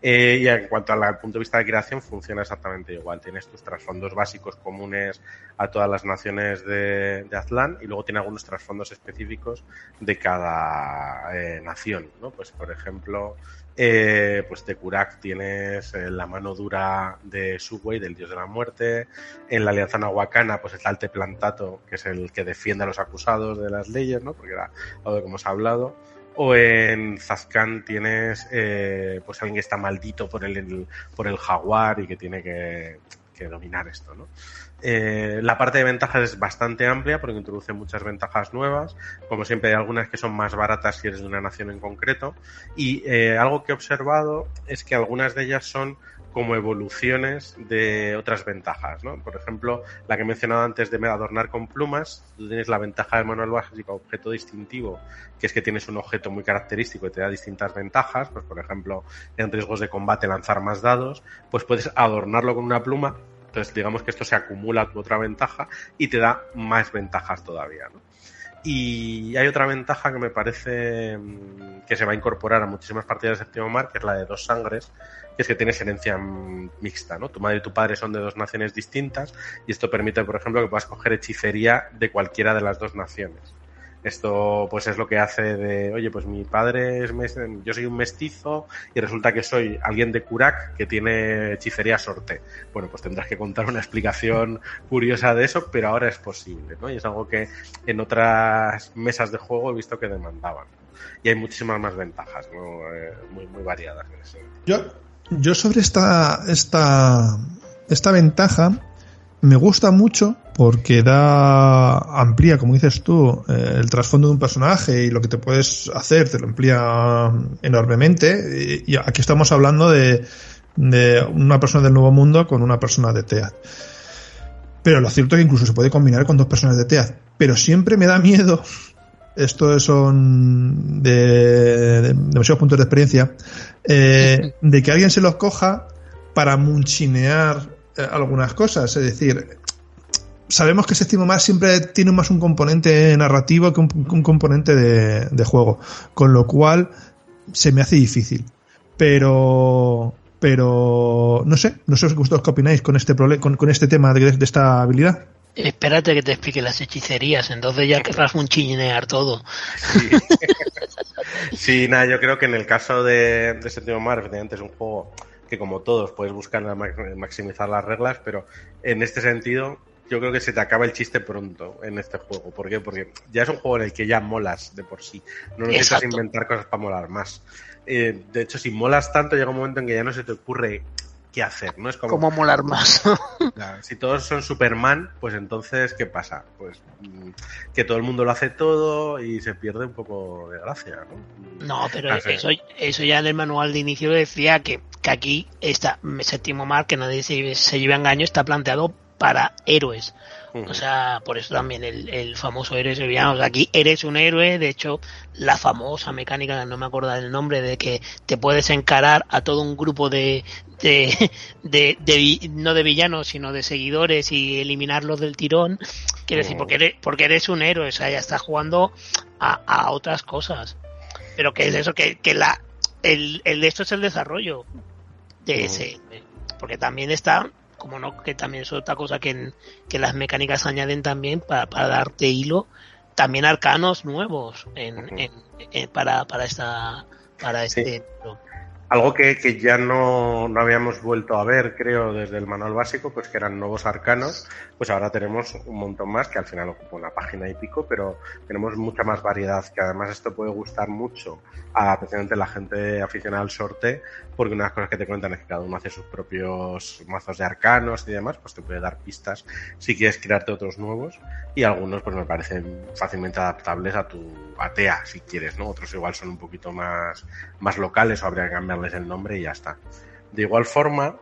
Y en cuanto al punto de vista de creación, funciona exactamente igual. Tienes tus trasfondos básicos comunes a todas las naciones de Aztlan y luego tiene algunos trasfondos específicos de cada nación, ¿no? Pues, por ejemplo, pues de Kurak tienes la mano dura de Subway, del dios de la muerte. En la alianza nahuacana pues está el Teplantato, que es el que defiende a los acusados de las leyes, ¿no? Porque era algo de que hemos hablado. O en Chazkan tienes pues alguien que está maldito por el jaguar y que tiene que dominar esto, ¿no? La parte de ventajas es bastante amplia porque introduce muchas ventajas nuevas. Como siempre, hay algunas que son más baratas si eres de una nación en concreto. Y algo que he observado es que algunas de ellas son como evoluciones de otras ventajas, ¿no? Por ejemplo, la que he mencionado antes de adornar con plumas, tú tienes la ventaja del manual básico objeto distintivo, que es que tienes un objeto muy característico y te da distintas ventajas, pues por ejemplo, en riesgos de combate lanzar más dados, pues puedes adornarlo con una pluma, entonces digamos que esto se acumula a tu otra ventaja y te da más ventajas todavía, ¿no? Y hay otra ventaja que me parece que se va a incorporar a muchísimas partidas de Séptimo Mar, que es la de dos sangres, que es que tienes herencia mixta, ¿no? Tu madre y tu padre son de dos naciones distintas y esto permite, por ejemplo, que puedas coger hechicería de cualquiera de las dos naciones. Esto pues es lo que hace de, oye, pues mi padre yo soy un mestizo y resulta que soy alguien de Kurak que tiene hechicería sorte. Bueno, pues tendrás que contar una explicación curiosa de eso, pero ahora es posible, ¿no? Y es algo que en otras mesas de juego he visto que demandaban. Y hay muchísimas más ventajas, ¿no? Muy variadas en ese sentido.
Yo sobre esta ventaja me gusta mucho porque amplía, como dices tú, el trasfondo de un personaje y lo que te puedes hacer, te lo amplía enormemente. Y aquí estamos hablando de una persona del Nuevo Mundo con una persona de Teaz. Pero lo cierto es que incluso se puede combinar con dos personas de Teaz. Pero siempre me da miedo, esto son de demasiados puntos de experiencia, de que alguien se los coja para munchinear algunas cosas. Es decir, sabemos que Séptimo Mar siempre tiene más un componente narrativo que un componente de juego, con lo cual se me hace difícil. Pero no sé vosotros qué opináis con este con este tema de esta habilidad.
Espérate que te explique las hechicerías, entonces ya querrás munchinear todo.
Sí. Sí, nada, yo creo que en el caso de Séptimo Mar, efectivamente es un juego que, como todos, puedes buscar maximizar las reglas, pero en este sentido yo creo que se te acaba el chiste pronto en este juego. ¿Por qué? Porque ya es un juego en el que ya molas de por sí. No necesitas inventar cosas para molar más. De hecho, si molas tanto, llega un momento en que ya no se te ocurre qué hacer, ¿no? Es como
¿cómo molar más?
Claro, si todos son Superman, pues entonces, ¿qué pasa? Pues que todo el mundo lo hace todo y se pierde un poco de gracia, ¿no?
No, pero eso ya en el manual de inicio decía que aquí está Séptimo Mar, que nadie se lleve a engaño, está planteado para héroes. O sea, por eso también el famoso héroe sevillano. O sea, aquí eres un héroe. De hecho, la famosa mecánica, no me acuerdo del nombre, de que te puedes encarar a todo un grupo no de villanos, sino de seguidores y eliminarlos del tirón. Quiero decir, porque eres un héroe. O sea, ya estás jugando a otras cosas. Pero que es eso, que el de esto es el desarrollo de ese. Porque también está, como no, que también es otra cosa que las mecánicas añaden también para darte hilo, también arcanos nuevos para este.
Algo que ya no habíamos vuelto a ver, creo, desde el manual básico, pues que eran nuevos arcanos, pues ahora tenemos un montón más, que al final ocupa una página y pico, pero tenemos mucha más variedad, que además esto puede gustar mucho a precisamente la gente aficionada al sorteo, porque una de las cosas que te cuentan es que cada uno hace sus propios mazos de arcanos y demás, pues te puede dar pistas si quieres crearte otros nuevos, y algunos pues me parecen fácilmente adaptables a tu ATEA, si quieres, ¿no? Otros igual son un poquito más locales o habría que cambiarles el nombre y ya está. De igual forma,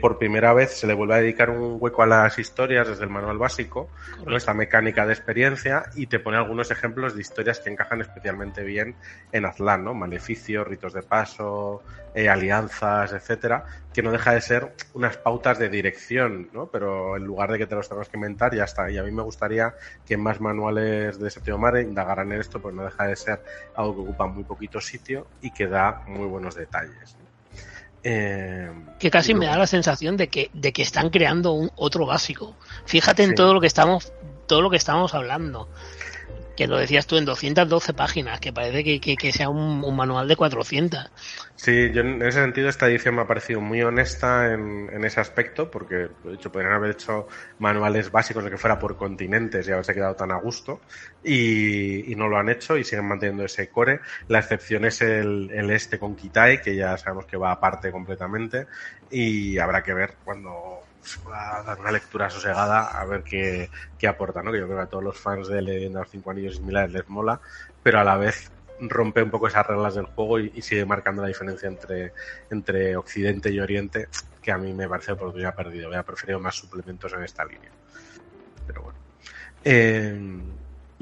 por primera vez se le vuelve a dedicar un hueco a las historias desde el manual básico, ¿no? Esta mecánica de experiencia, y te pone algunos ejemplos de historias que encajan especialmente bien en Aztlán, ¿no? Maleficios, ritos de paso, alianzas, etcétera, que no deja de ser unas pautas de dirección, ¿no? Pero en lugar de que te los tengas que inventar, ya está. Y a mí me gustaría que más manuales de Séptimo Mar indagaran en esto, pues no deja de ser algo que ocupa muy poquito sitio y que da muy buenos detalles, ¿no?
Que casi me da la sensación de que están creando un otro básico. Fíjate en todo lo que estamos hablando. Que lo decías tú, en 212 páginas, que parece que sea un manual de 400. Sí,
yo en ese sentido esta edición me ha parecido muy honesta en ese aspecto, porque de hecho podrían haber hecho manuales básicos de que fuera por continentes y haberse quedado tan a gusto, y no lo han hecho y siguen manteniendo ese core. La excepción es el este con Kitai, que ya sabemos que va aparte completamente, y habrá que ver cuando va a dar una lectura sosegada a ver qué aporta, ¿no? Que yo creo que a todos los fans de Leyenda de los 5 Anillos y similares les mola, pero a la vez rompe un poco esas reglas del juego y sigue marcando la diferencia entre Occidente y Oriente, que a mí me parece porque ya ha perdido. Hubiera preferido más suplementos en esta línea. Pero bueno.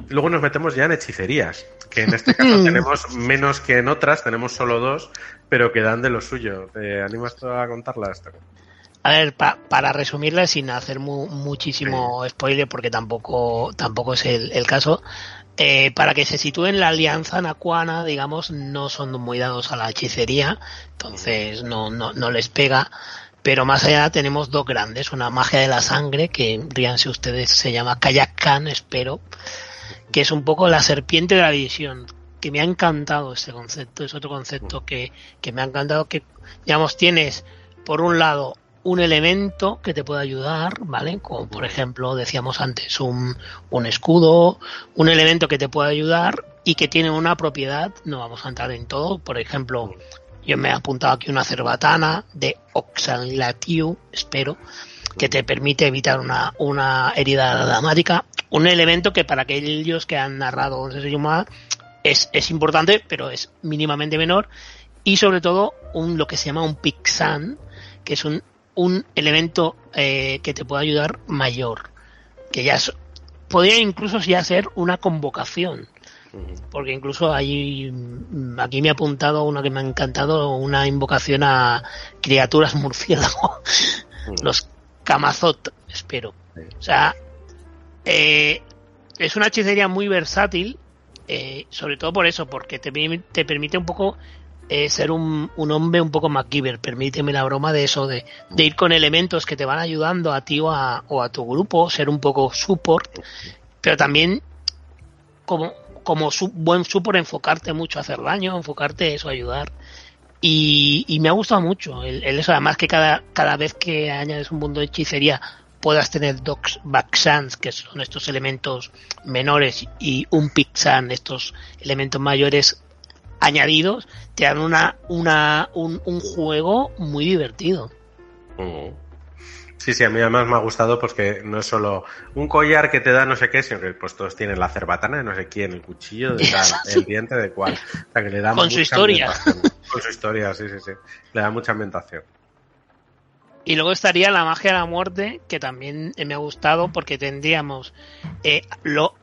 Luego nos metemos ya en hechicerías, que en este caso tenemos menos que en otras, tenemos solo 2, pero que dan de lo suyo. ¿Te animas tú a contarlas?
A ver, para resumirla sin hacer muchísimo spoiler, porque tampoco es el caso, para que se sitúen la alianza nacuana, digamos, no son muy dados a la hechicería, entonces no les pega, pero más allá tenemos 2 grandes, una magia de la sangre, que ríanse ustedes, se llama Kayak Khan, espero, que es un poco la serpiente de la visión, que me ha encantado este concepto, es otro concepto que me ha encantado, que, digamos, tienes, por un lado, un elemento que te puede ayudar, ¿vale? Como por ejemplo, decíamos antes, un escudo, un elemento que te puede ayudar y que tiene una propiedad, no vamos a entrar en todo, por ejemplo, yo me he apuntado aquí una cerbatana de Oxaliatiu, espero, que te permite evitar una herida dramática, un elemento que para aquellos que han narrado es importante, pero es mínimamente menor, y sobre todo lo que se llama un Pixan, que es un elemento que te puede ayudar mayor, que ya podría incluso ya ser una convocación, porque incluso aquí me ha apuntado una que me ha encantado, una invocación a criaturas murciélago, los Camazot, espero. O sea, es una hechicería muy versátil, sobre todo por eso, porque te permite un poco ser un hombre un poco MacGyver, permíteme la broma de eso, de ir con elementos que te van ayudando a ti o a tu grupo, ser un poco support, pero también como buen support enfocarte mucho a hacer daño, enfocarte eso, a ayudar. Y me ha gustado mucho el eso, además que cada vez que añades un mundo de hechicería puedas tener Backsans, que son estos elementos menores, y un Pixan, estos elementos mayores añadidos, te dan un juego muy divertido.
Sí, a mí además me ha gustado porque no es solo un collar que te da no sé qué, sino que pues todos tienen la cerbatana de no sé quién, el cuchillo de tal, el diente de cual. O sea, que le da
con su historia.
Con su historia, sí. Le da mucha ambientación.
Y luego estaría la magia de la muerte, que también me ha gustado porque tendríamos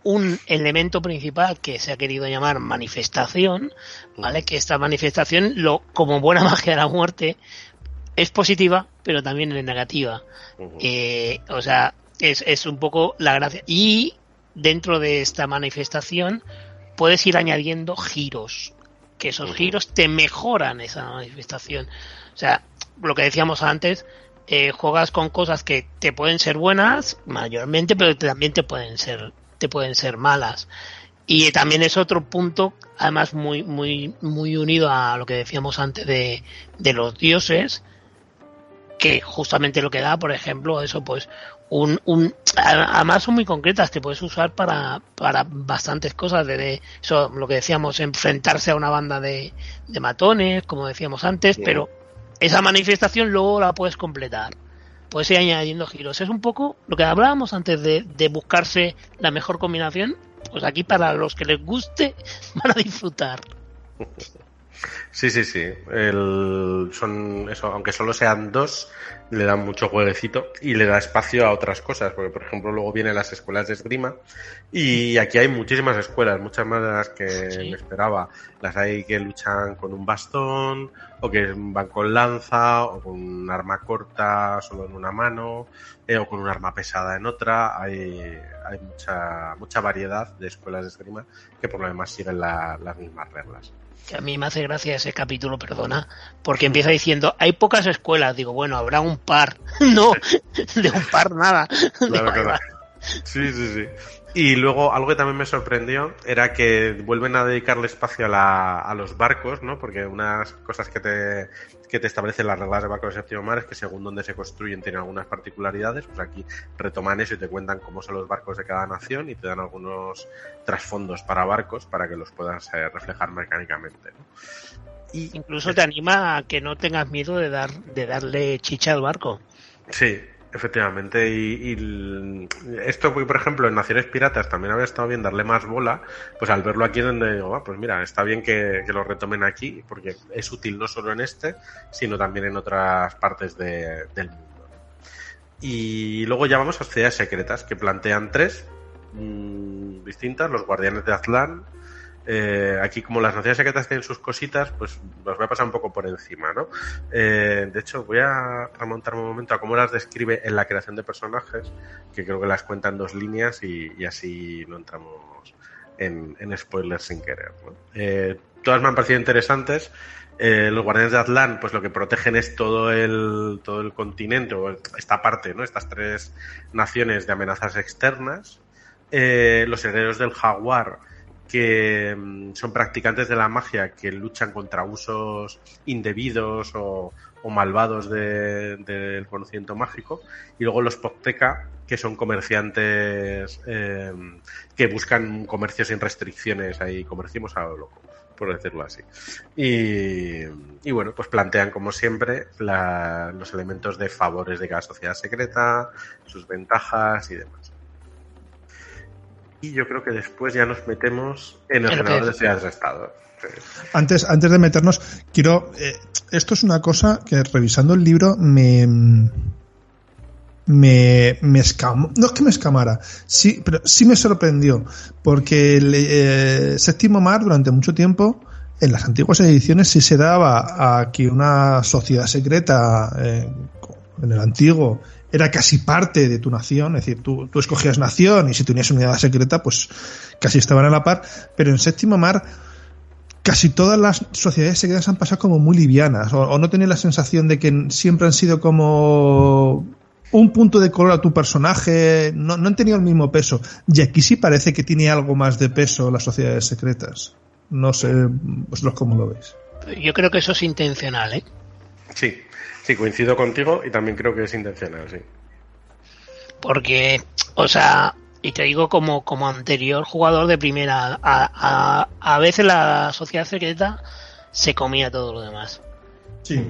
un elemento principal que se ha querido llamar manifestación, ¿vale? Que esta manifestación, como buena magia de la muerte, es positiva, pero también es negativa. O sea, es un poco la gracia. Y dentro de esta manifestación puedes ir añadiendo giros, que esos giros te mejoran esa manifestación. O sea, lo que decíamos antes, juegas con cosas que te pueden ser buenas mayormente, pero también te pueden ser malas. Y también es otro punto, además muy unido a lo que decíamos antes de los dioses, que justamente lo que da, por ejemplo, eso pues además son muy concretas, te puedes usar para bastantes cosas, de eso, lo que decíamos, enfrentarse a una banda de matones, como decíamos antes, pero esa manifestación luego la puedes completar, puedes ir añadiendo giros. Es un poco lo que hablábamos antes de buscarse la mejor combinación, pues aquí para los que les guste van a disfrutar.
Sí. Son eso, aunque solo sean 2, le dan mucho jueguecito y le da espacio a otras cosas, porque por ejemplo luego vienen las escuelas de esgrima y aquí hay muchísimas escuelas, muchas más de las que me esperaba. Las hay que luchan con un bastón, o que van con lanza, o con un arma corta solo en una mano, o con un arma pesada en otra. Hay mucha variedad de escuelas de esgrima que por lo demás siguen las mismas reglas.
Que a mí me hace gracia ese capítulo, perdona, porque empieza diciendo, hay pocas escuelas. Digo, bueno, habrá un par. No, de un par nada.
Claro. Sí. Y luego algo que también me sorprendió era que vuelven a dedicarle espacio a los barcos, ¿no? Porque unas cosas que te establecen las reglas de barcos de séptimo mar es que según donde se construyen tienen algunas particularidades. Pues aquí retoman eso y te cuentan cómo son los barcos de cada nación y te dan algunos trasfondos para barcos para que los puedas reflejar mecánicamente, ¿no?
Y incluso te anima a que no tengas miedo de darle chicha al barco.
Sí, Efectivamente, esto, por ejemplo, en Naciones Piratas también había estado bien darle más bola, pues al verlo aquí es donde digo, pues mira, está bien que lo retomen aquí, porque es útil no solo en este, sino también en otras partes del mundo. Y luego ya vamos a Sociedades Secretas, que plantean 3 distintas, los Guardianes de Aztlán. Aquí, como las Naciones Secretas tienen sus cositas, pues los voy a pasar un poco por encima, ¿no? De hecho, voy a remontarme un momento a cómo las describe en la creación de personajes, que creo que las cuenta en 2 líneas y así no entramos en spoilers sin querer, ¿no? Todas me han parecido interesantes. Los Guardianes de Aztlán, pues lo que protegen es todo el continente, o esta parte, ¿no? Estas 3 naciones de amenazas externas. Los Herederos del Jaguar, que son practicantes de la magia que luchan contra usos indebidos o malvados del conocimiento mágico, y luego los Pocteca, que son comerciantes que buscan comercio sin restricciones, ahí comerciemos a lo loco, por decirlo así. Y bueno, pues plantean como siempre los elementos de favores de cada sociedad secreta, sus ventajas y demás. Y yo creo que después ya nos metemos en el generador de ciudades de estado.
Antes de meternos, quiero... esto es una cosa que revisando el libro me escamó. No es que me escamara, sí, pero sí me sorprendió. Porque Séptimo Mar, durante mucho tiempo, en las antiguas ediciones, sí se daba a que una sociedad secreta en el antiguo era casi parte de tu nación, es decir, tú escogías nación y si tenías unidad secreta, pues casi estaban a la par, pero en Séptimo Mar casi todas las sociedades secretas han pasado como muy livianas, o no tenía la sensación de que siempre han sido como un punto de color a tu personaje, no han tenido el mismo peso, y aquí sí parece que tiene algo más de peso las sociedades secretas. No sé vosotros cómo lo veis.
Yo creo que eso es intencional, ¿eh?
Sí, coincido contigo y también creo que es intencional, sí.
Porque, o sea, y te digo como anterior jugador de primera, a veces la sociedad secreta se comía todo lo demás.
Sí.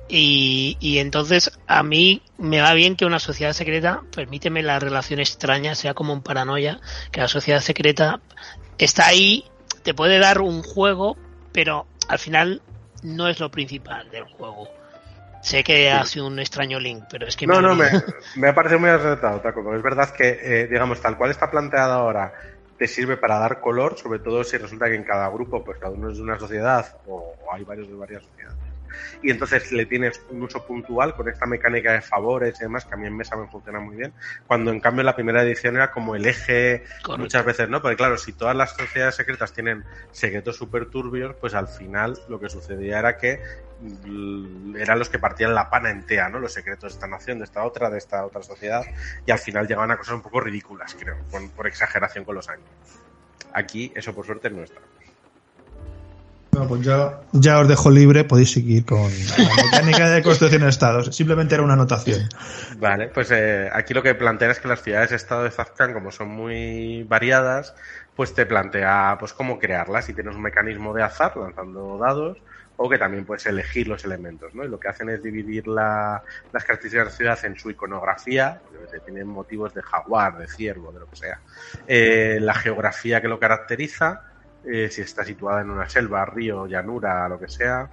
Y entonces a mí me va bien que una sociedad secreta, permíteme la relación extraña, sea como un paranoia, que la sociedad secreta está ahí, te puede dar un juego, pero al final no es lo principal del juego. Sé que ha sido un extraño link, pero es que...
me ha parecido muy acertado, Taco, porque es verdad que, digamos, tal cual está planteado ahora, te sirve para dar color, sobre todo si resulta que en cada grupo, pues cada uno es de una sociedad, o hay varios de varias sociedades. Y entonces le tienes un uso puntual con esta mecánica de favores y demás, que a mí en mesa me funciona muy bien, cuando en cambio la primera edición era como el eje. Correcto. Muchas veces, ¿no? Porque claro, si todas las sociedades secretas tienen secretos súper turbios, pues al final lo que sucedía era que eran los que partían la pana entera, ¿no? Los secretos de esta nación, de esta otra sociedad, y al final llegaban a cosas un poco ridículas, creo, por exageración con los años. Aquí eso por suerte no está.
Bueno, pues ya os dejo libre, podéis seguir con la mecánica de construcción de estados. Simplemente era una anotación.
Vale, pues aquí lo que plantea es que las ciudades-estado de Aztlán, como son muy variadas, pues te plantea pues cómo crearlas. Y tienes un mecanismo de azar, lanzando dados, o que también puedes elegir los elementos, ¿no? Y lo que hacen es dividir las características de la ciudad en su iconografía, que tienen motivos de jaguar, de ciervo, de lo que sea. La geografía que lo caracteriza, si está situada en una selva, río, llanura, lo que sea,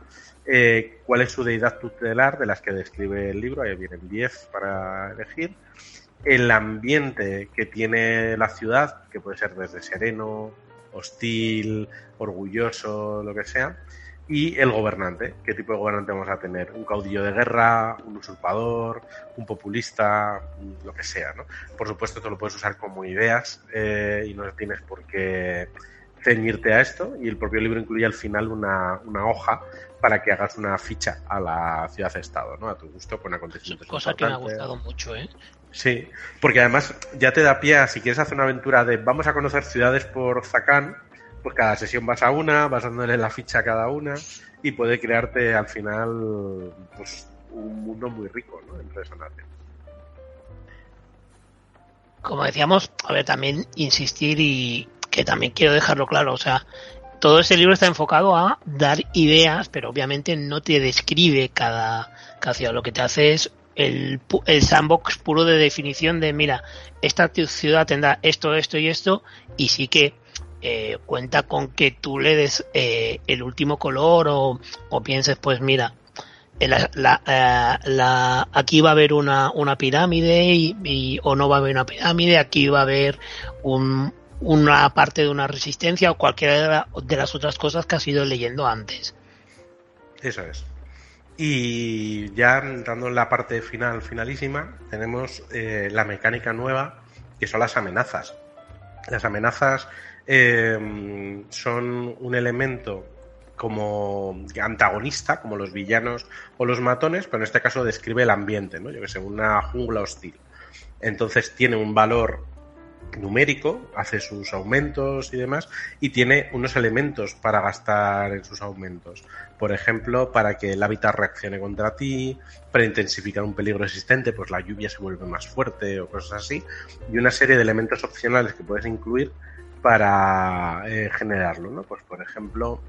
cuál es su deidad tutelar, de las que describe el libro, ahí vienen 10 para elegir, el ambiente que tiene la ciudad, que puede ser desde sereno, hostil, orgulloso, lo que sea, y el gobernante, qué tipo de gobernante vamos a tener, un caudillo de guerra, un usurpador, un populista, lo que sea, ¿no? Por supuesto, esto lo puedes usar como ideas y no tienes por qué ceñirte a esto, y el propio libro incluye al final una hoja para que hagas una ficha a la ciudad-estado, ¿no? A tu gusto, con acontecimientos
cosa que me ha gustado mucho, ¿eh?
Sí, porque además ya te da pie a, si quieres hacer una aventura de vamos a conocer ciudades por Zacán, pues cada sesión vas a una, vas dándole la ficha a cada una, y puede crearte al final pues un mundo muy rico, ¿no? Entre esa nación.
Como decíamos, a ver, también insistir, y que también quiero dejarlo claro, o sea, todo este libro está enfocado a dar ideas, pero obviamente no te describe cada ciudad, lo que te hace es el sandbox puro de definición de, mira, esta ciudad tendrá esto, esto y esto, y sí que cuenta con que tú le des el último color o pienses, pues mira, aquí va a haber una pirámide o no va a haber una pirámide, aquí va a haber una parte de una resistencia o cualquiera de las otras cosas que has ido leyendo antes.
Eso es. Y ya entrando en la parte finalísima, tenemos la mecánica nueva, que son las amenazas. Las amenazas son un elemento como antagonista, como los villanos o los matones, pero en este caso describe el ambiente, ¿no? Yo que sé, una jungla hostil. Entonces tiene un valor numérico, hace sus aumentos y demás, y tiene unos elementos para gastar en sus aumentos. Por ejemplo, para que el hábitat reaccione contra ti, para intensificar un peligro existente, pues la lluvia se vuelve más fuerte o cosas así, y una serie de elementos opcionales que puedes incluir para generarlo, ¿no? Pues por ejemplo,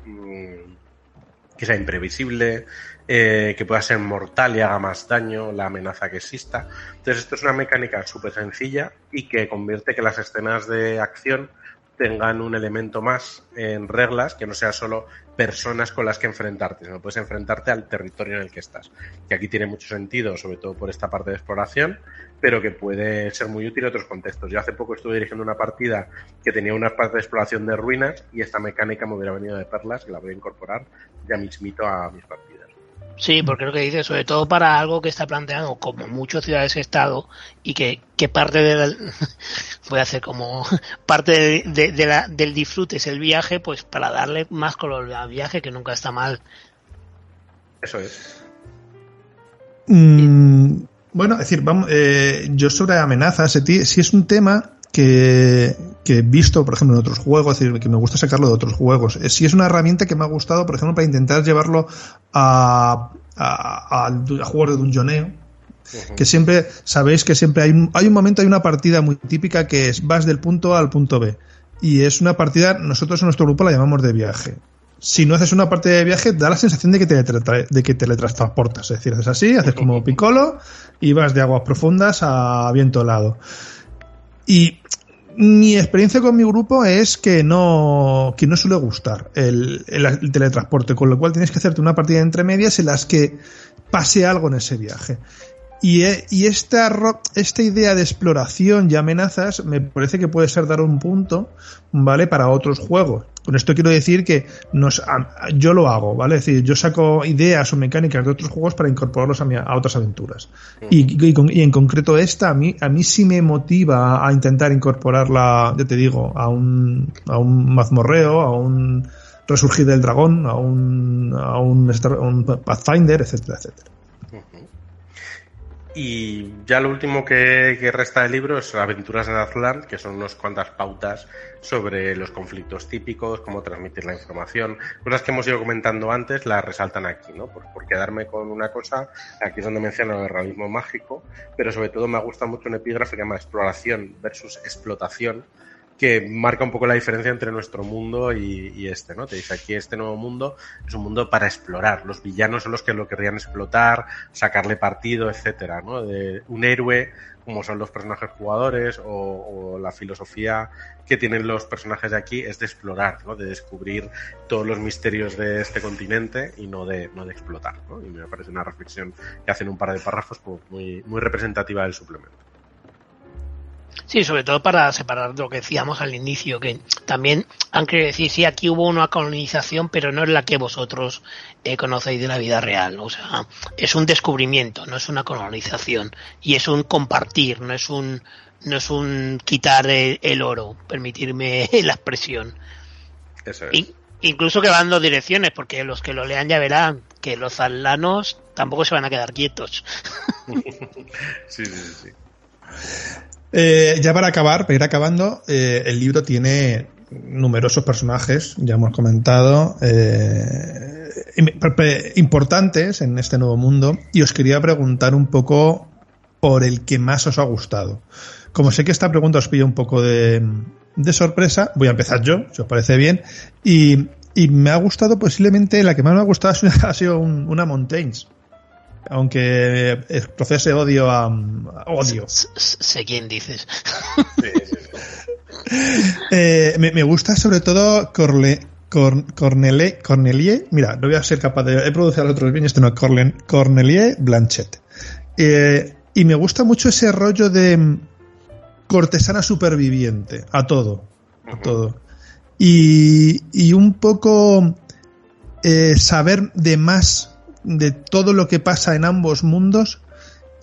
que sea imprevisible, que pueda ser mortal y haga más daño la amenaza que exista. Entonces esto es una mecánica súper sencilla y que convierte que las escenas de acción tengan un elemento más en reglas, que no sea solo personas con las que enfrentarte, sino puedes enfrentarte al territorio en el que estás. Que aquí tiene mucho sentido, sobre todo por esta parte de exploración, pero que puede ser muy útil en otros contextos. Yo hace poco estuve dirigiendo una partida que tenía una parte de exploración de ruinas y esta mecánica me hubiera venido de perlas, que la voy a incorporar ya mismito a mis partidas.
Sí, porque lo que dice, sobre todo para algo que está planteado como muchas ciudades-estado y que parte voy a hacer como parte del disfrute es el viaje, pues para darle más color al viaje, que nunca está mal.
Eso es.
Bueno, es decir, vamos, yo sobre amenazas, si es un tema que he visto, por ejemplo, en otros juegos, es decir, que me gusta sacarlo de otros juegos. Si es una herramienta que me ha gustado, por ejemplo, para intentar llevarlo a juegos de dungeoneo, que siempre, sabéis que siempre hay un momento, hay una partida muy típica que es vas del punto A al punto B. Y es una partida, nosotros en nuestro grupo la llamamos de viaje. Si no haces una partida de viaje, da la sensación de que teletransportas. Es decir, haces así, haces como Piccolo y vas de aguas profundas a viento helado. Y mi experiencia con mi grupo es que no suele gustar el teletransporte, con lo cual tienes que hacerte una partida entre medias en las que pase algo en ese viaje. Y esta idea de exploración y amenazas me parece que puede ser dar un punto, ¿vale?, para otros juegos. Con esto quiero decir que yo lo hago, ¿vale? Es decir, yo saco ideas o mecánicas de otros juegos para incorporarlos a otras aventuras. Y en concreto esta, a mí sí me motiva a intentar incorporarla, ya te digo, a un mazmorreo, a un resurgir del dragón, a un Pathfinder, etcétera, etcétera.
Y ya lo último que resta del libro es Aventuras en Aztlan, que son unas cuantas pautas sobre los conflictos típicos, cómo transmitir la información, cosas que hemos ido comentando antes, las resaltan aquí, ¿no? Por quedarme con una cosa, aquí es donde menciono el realismo mágico, pero sobre todo me gusta mucho un epígrafe que se llama exploración versus explotación, que marca un poco la diferencia entre nuestro mundo y este, ¿no? Te dice aquí este nuevo mundo es un mundo para explorar. Los villanos son los que lo querrían explotar, sacarle partido, etcétera, ¿no? De un héroe, como son los personajes jugadores o la filosofía que tienen los personajes de aquí es de explorar, ¿no? De descubrir todos los misterios de este continente y no de explotar, ¿no? Y me parece una reflexión que hacen un par de párrafos como muy representativa del suplemento.
Sí, sobre todo para separar lo que decíamos al inicio, que también han querido decir, sí, aquí hubo una colonización, pero no es la que vosotros conocéis de la vida real. O sea, es un descubrimiento, no es una colonización. Y es un compartir, no es un quitar el oro, permitirme la expresión. Eso es. Incluso que van dos direcciones, porque los que lo lean ya verán que los atlanos tampoco se van a quedar quietos.
Sí.
Ya para ir acabando, el libro tiene numerosos personajes, ya hemos comentado, importantes en este nuevo mundo, y os quería preguntar un poco por el que más os ha gustado. Como sé que esta pregunta os pilla un poco de sorpresa, voy a empezar yo, si os parece bien, y me ha gustado, posiblemente la que más me ha gustado ha sido una Montaigne. aunque procese odio a odio.
Sé quién dices.
Me gusta sobre todo Cornelie, mira, no voy a ser capaz de pronunciar otros bien, Cornelie Blanchett. Y me gusta mucho ese rollo de cortesana superviviente, a todo. Y un poco saber de más de todo lo que pasa en ambos mundos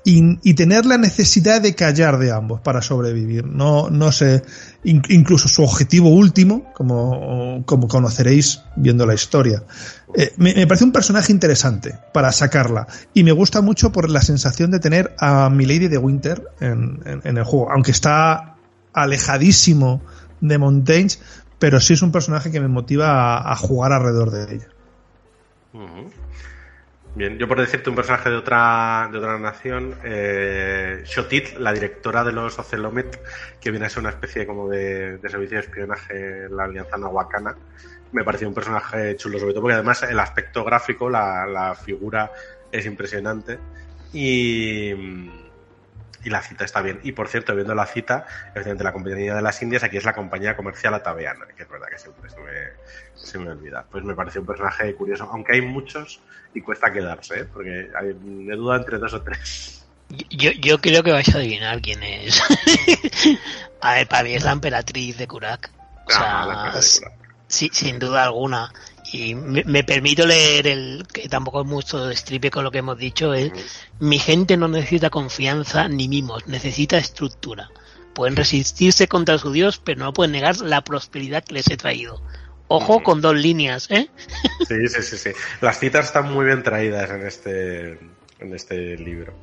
y tener la necesidad de callar de ambos para sobrevivir. No sé, incluso su objetivo último, como conoceréis viendo la historia. Me parece un personaje interesante para sacarla y me gusta mucho por la sensación de tener a Milady de Winter en el juego, aunque está alejadísimo de Montaigne, pero sí es un personaje que me motiva a jugar alrededor de ella.
Bien, yo por decirte un personaje de otra nación, Shotit, la directora de los Ocelomet, que viene a ser una especie como de servicio de espionaje en la Alianza Nahuacana, me pareció un personaje chulo, sobre todo porque además el aspecto gráfico, la figura es impresionante y la cita está bien. Y por cierto, viendo la cita, evidentemente la Compañía de las Indias aquí es la Compañía Comercial Atabeana, que es verdad que siempre se me olvida. Pues me pareció un personaje curioso, aunque hay muchos y cuesta quedarse, porque me duda entre 2 o 3.
Yo creo que vais a adivinar quién es. A ver, para mí es la emperatriz de Kurak. O sea, sí, sin duda alguna. Y me permito leer que tampoco es mucho de stripe con lo que hemos dicho, es mi gente no necesita confianza ni mimos, necesita estructura. Pueden resistirse contra su dios, pero no pueden negar la prosperidad que les he traído. Ojo con 2 líneas, ¿eh?
Sí. Las citas están muy bien traídas en este libro.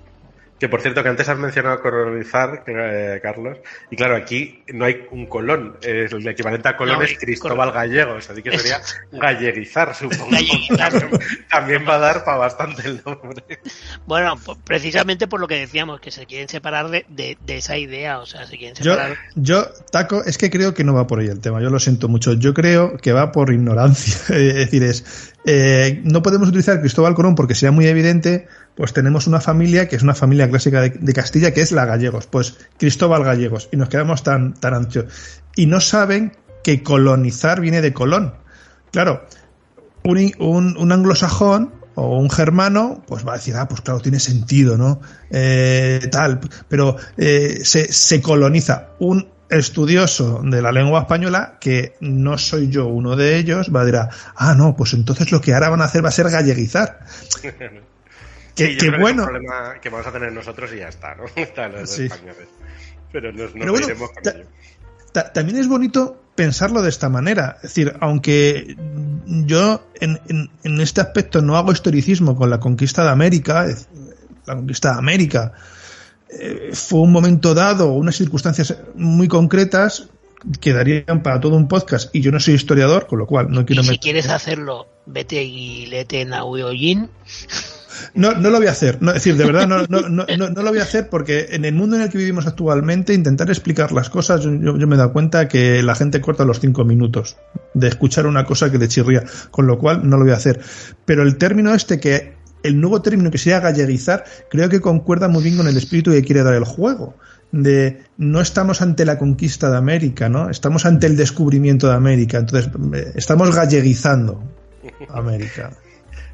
Que por cierto, que antes has mencionado colonizar, Carlos, y claro, aquí no hay un Colón, el equivalente a Colón es Cristóbal Gallegos, así que sería galleguizar, supongo. También va a dar para bastante el nombre.
Bueno, precisamente por lo que decíamos, que se quieren separar de esa idea, o sea, se quieren separar.
Yo, Taco, es que creo que no va por ahí el tema, yo lo siento mucho, yo creo que va por ignorancia, es decir, no podemos utilizar Cristóbal Colón porque sería muy evidente. Pues tenemos una familia que es una familia clásica de Castilla, que es la Gallegos, pues Cristóbal Gallegos, y nos quedamos tan anchos. Y no saben que colonizar viene de Colón. Claro, un anglosajón o un germano, pues va a decir, pues claro, tiene sentido, ¿no? Pero se coloniza. Un estudioso de la lengua española, que no soy yo uno de ellos, va a decir, no, pues entonces lo que ahora van a hacer va a ser galleguizar.
Qué bueno. Es un problema que vamos a tener nosotros y ya está, ¿no? Están los españoles. Pero nos bueno, iremos con ello.
También es bonito pensarlo de esta manera. Es decir, aunque yo en este aspecto no hago historicismo con la conquista de América, fue un momento dado, unas circunstancias muy concretas que darían para todo un podcast, y yo no soy historiador, con lo cual no quiero...
Si quieres hacerlo, vete y léete Nahuojin.
No lo voy a hacer, es decir, de verdad no lo voy a hacer, porque en el mundo en el que vivimos actualmente intentar explicar las cosas, yo me he dado cuenta que la gente corta los 5 minutos de escuchar una cosa que le chirría, con lo cual no lo voy a hacer. Pero el término el nuevo término que sería galleguizar, creo que concuerda muy bien con el espíritu que quiere dar el juego, de no estamos ante la conquista de América, ¿no? Estamos ante el descubrimiento de América, entonces estamos galleguizando América.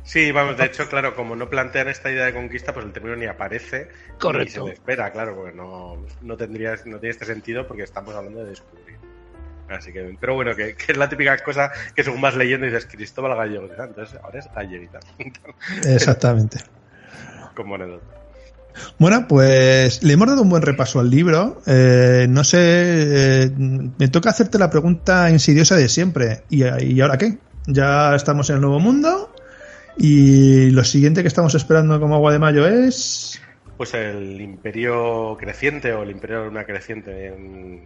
Sí, vamos, de hecho, claro, como no plantean esta idea de conquista, pues el término ni aparece.
Correcto.
Ni se le espera, claro, porque no tiene este sentido, porque estamos hablando de descubrir. Así que, pero bueno, que es la típica cosa que según vas leyendo dices Cristóbal Gallegos, entonces ahora es galleguita.
Exactamente.
Como anécdota.
Bueno, pues le hemos dado un buen repaso al libro. No sé, me toca hacerte la pregunta insidiosa de siempre. ¿Y ahora qué? Ya estamos en el nuevo mundo. Y lo siguiente que estamos esperando como agua de mayo es...
Pues el imperio creciente, o el imperio de una creciente,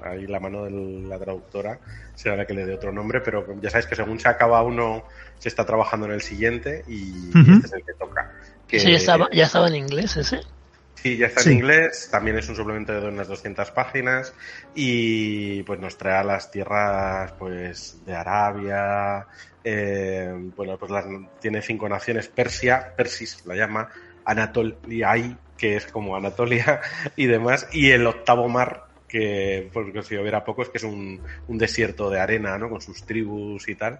ahí la mano de la traductora será la que le dé otro nombre, pero ya sabéis que según se acaba uno se está trabajando en el siguiente y este es el que toca.
¿Sí, ya estaba en inglés ese?
Sí, ya está en inglés, también es un suplemento de unas 200 páginas y pues nos trae a las tierras pues de Arabia, bueno, pues tiene 5 naciones, Persis la llama, Anatoliai, que es como Anatolia y demás, y el octavo mar, que porque si hubiera pocos, que es un desierto de arena, ¿no? Con sus tribus y tal,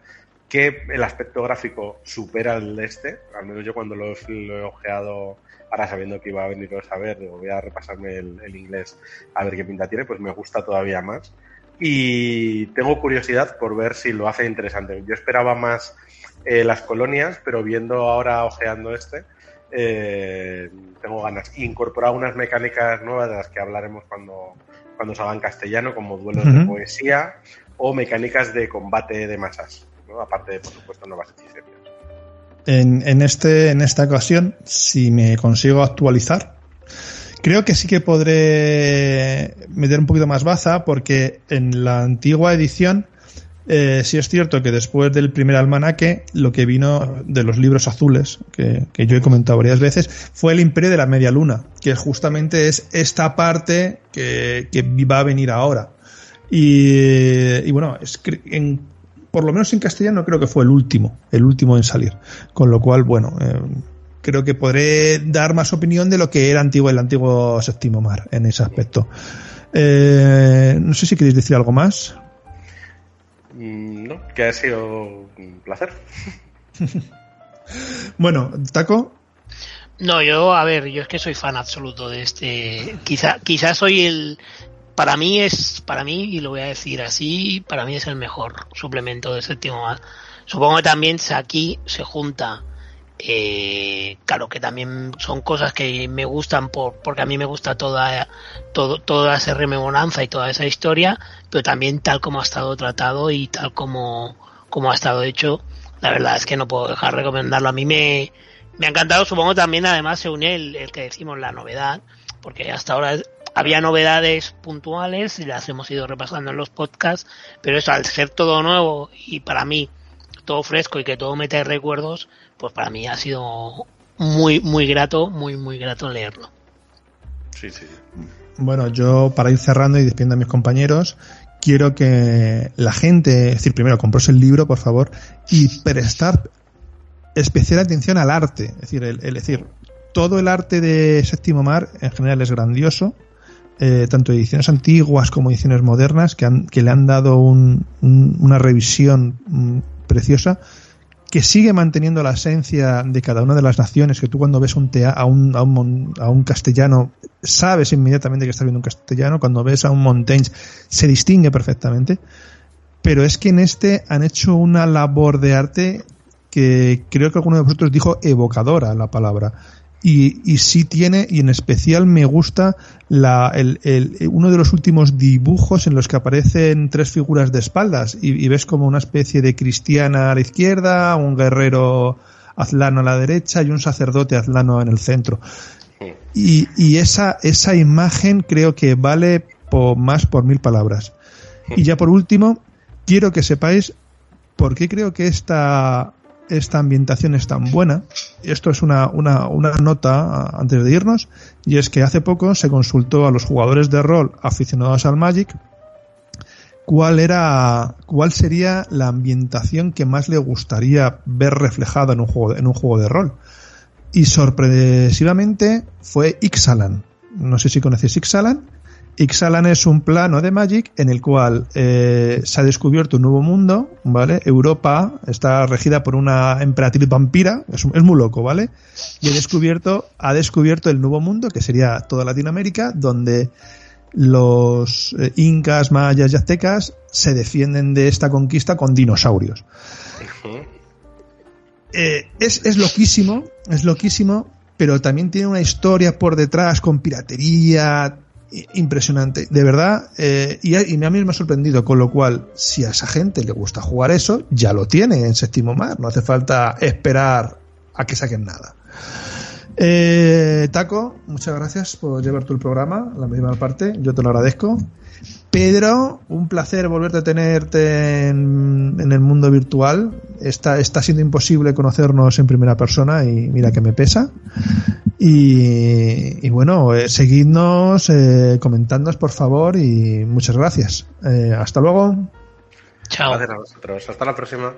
que el aspecto gráfico supera el de este, al menos yo cuando lo he ojeado, ahora sabiendo que iba a venir a ver, voy a repasarme el inglés a ver qué pinta tiene, pues me gusta todavía más. Y tengo curiosidad por ver si lo hace interesante. Yo esperaba más las colonias, pero viendo ahora, ojeando tengo ganas. Incorporar unas mecánicas nuevas de las que hablaremos cuando salga en castellano, como duelos de poesía o mecánicas de combate de masas, ¿no? Aparte de, por supuesto, nuevas hechicerías.
En esta ocasión, si me consigo actualizar, creo que sí que podré meter un poquito más baza, porque en la antigua edición sí es cierto que después del primer almanaque, lo que vino de los libros azules, que yo he comentado varias veces, fue el Imperio de la Media Luna, que justamente es esta parte que va a venir ahora. Y bueno, por lo menos en castellano creo que fue el último en salir. Con lo cual, bueno, creo que podré dar más opinión de lo que era el antiguo Séptimo Mar en ese aspecto. No sé si queréis decir algo más.
No, que ha sido un placer.
Bueno, Taco.
No, yo es que soy fan absoluto de este. Quizás soy para mí, y lo voy a decir así, para mí es el mejor suplemento de Séptimo Mar. Supongo que también aquí se junta, claro que también son cosas que me gustan porque a mí me gusta toda esa rememoranza y toda esa historia, pero también tal como ha estado tratado y tal como ha estado hecho, la verdad es que no puedo dejar de recomendarlo. A mí me ha encantado. Supongo también además se une el que decimos la novedad, porque hasta ahora había novedades puntuales y las hemos ido repasando en los podcasts, pero eso, al ser todo nuevo y para mí todo fresco y que todo mete recuerdos, pues para mí ha sido muy grato leerlo.
Sí.
Bueno, yo para ir cerrando y despidiendo a mis compañeros, quiero que la gente, es decir, primero compros el libro, por favor, y prestar especial atención al arte. Es decir, todo el arte de Séptimo Mar en general es grandioso, tanto ediciones antiguas como ediciones modernas que le han dado una revisión preciosa, que sigue manteniendo la esencia de cada una de las naciones, que tú cuando ves a un castellano sabes inmediatamente que estás viendo un castellano, cuando ves a un Montaigne se distingue perfectamente, pero es que en este han hecho una labor de arte que creo que alguno de vosotros dijo evocadora la palabra, y sí tiene, y en especial me gusta uno de los últimos dibujos en los que aparecen tres figuras de espaldas y ves como una especie de cristiana a la izquierda, un guerrero azlano a la derecha y un sacerdote azlano en el centro. Y esa imagen creo que vale más por 1000 palabras. Y ya por último, quiero que sepáis por qué creo que esta ambientación es tan buena. Esto es una nota antes de irnos, y es que hace poco se consultó a los jugadores de rol aficionados al Magic cuál sería la ambientación que más le gustaría ver reflejada en un juego de rol, y sorpresivamente fue Ixalan. No sé si conocéis Ixalan. Ixalan es un plano de Magic en el cual se ha descubierto un nuevo mundo, ¿vale? Europa está regida por una emperatriz vampira, es muy loco, ¿vale? Y ha descubierto el nuevo mundo, que sería toda Latinoamérica, donde los incas, mayas y aztecas se defienden de esta conquista con dinosaurios. Es loquísimo, pero también tiene una historia por detrás con piratería impresionante, de verdad, y a mí me ha sorprendido, con lo cual, si a esa gente le gusta jugar eso, ya lo tiene en Séptimo Mar, no hace falta esperar a que saquen nada. Taco, muchas gracias por llevar tú el programa, la misma parte, yo te lo agradezco. Pedro, un placer volverte a tenerte en el mundo virtual. Está siendo imposible conocernos en primera persona y mira que me pesa. Y bueno, seguidnos, comentadnos por favor, y muchas gracias. Hasta luego.
Chao.
Gracias a vosotros. Hasta la próxima.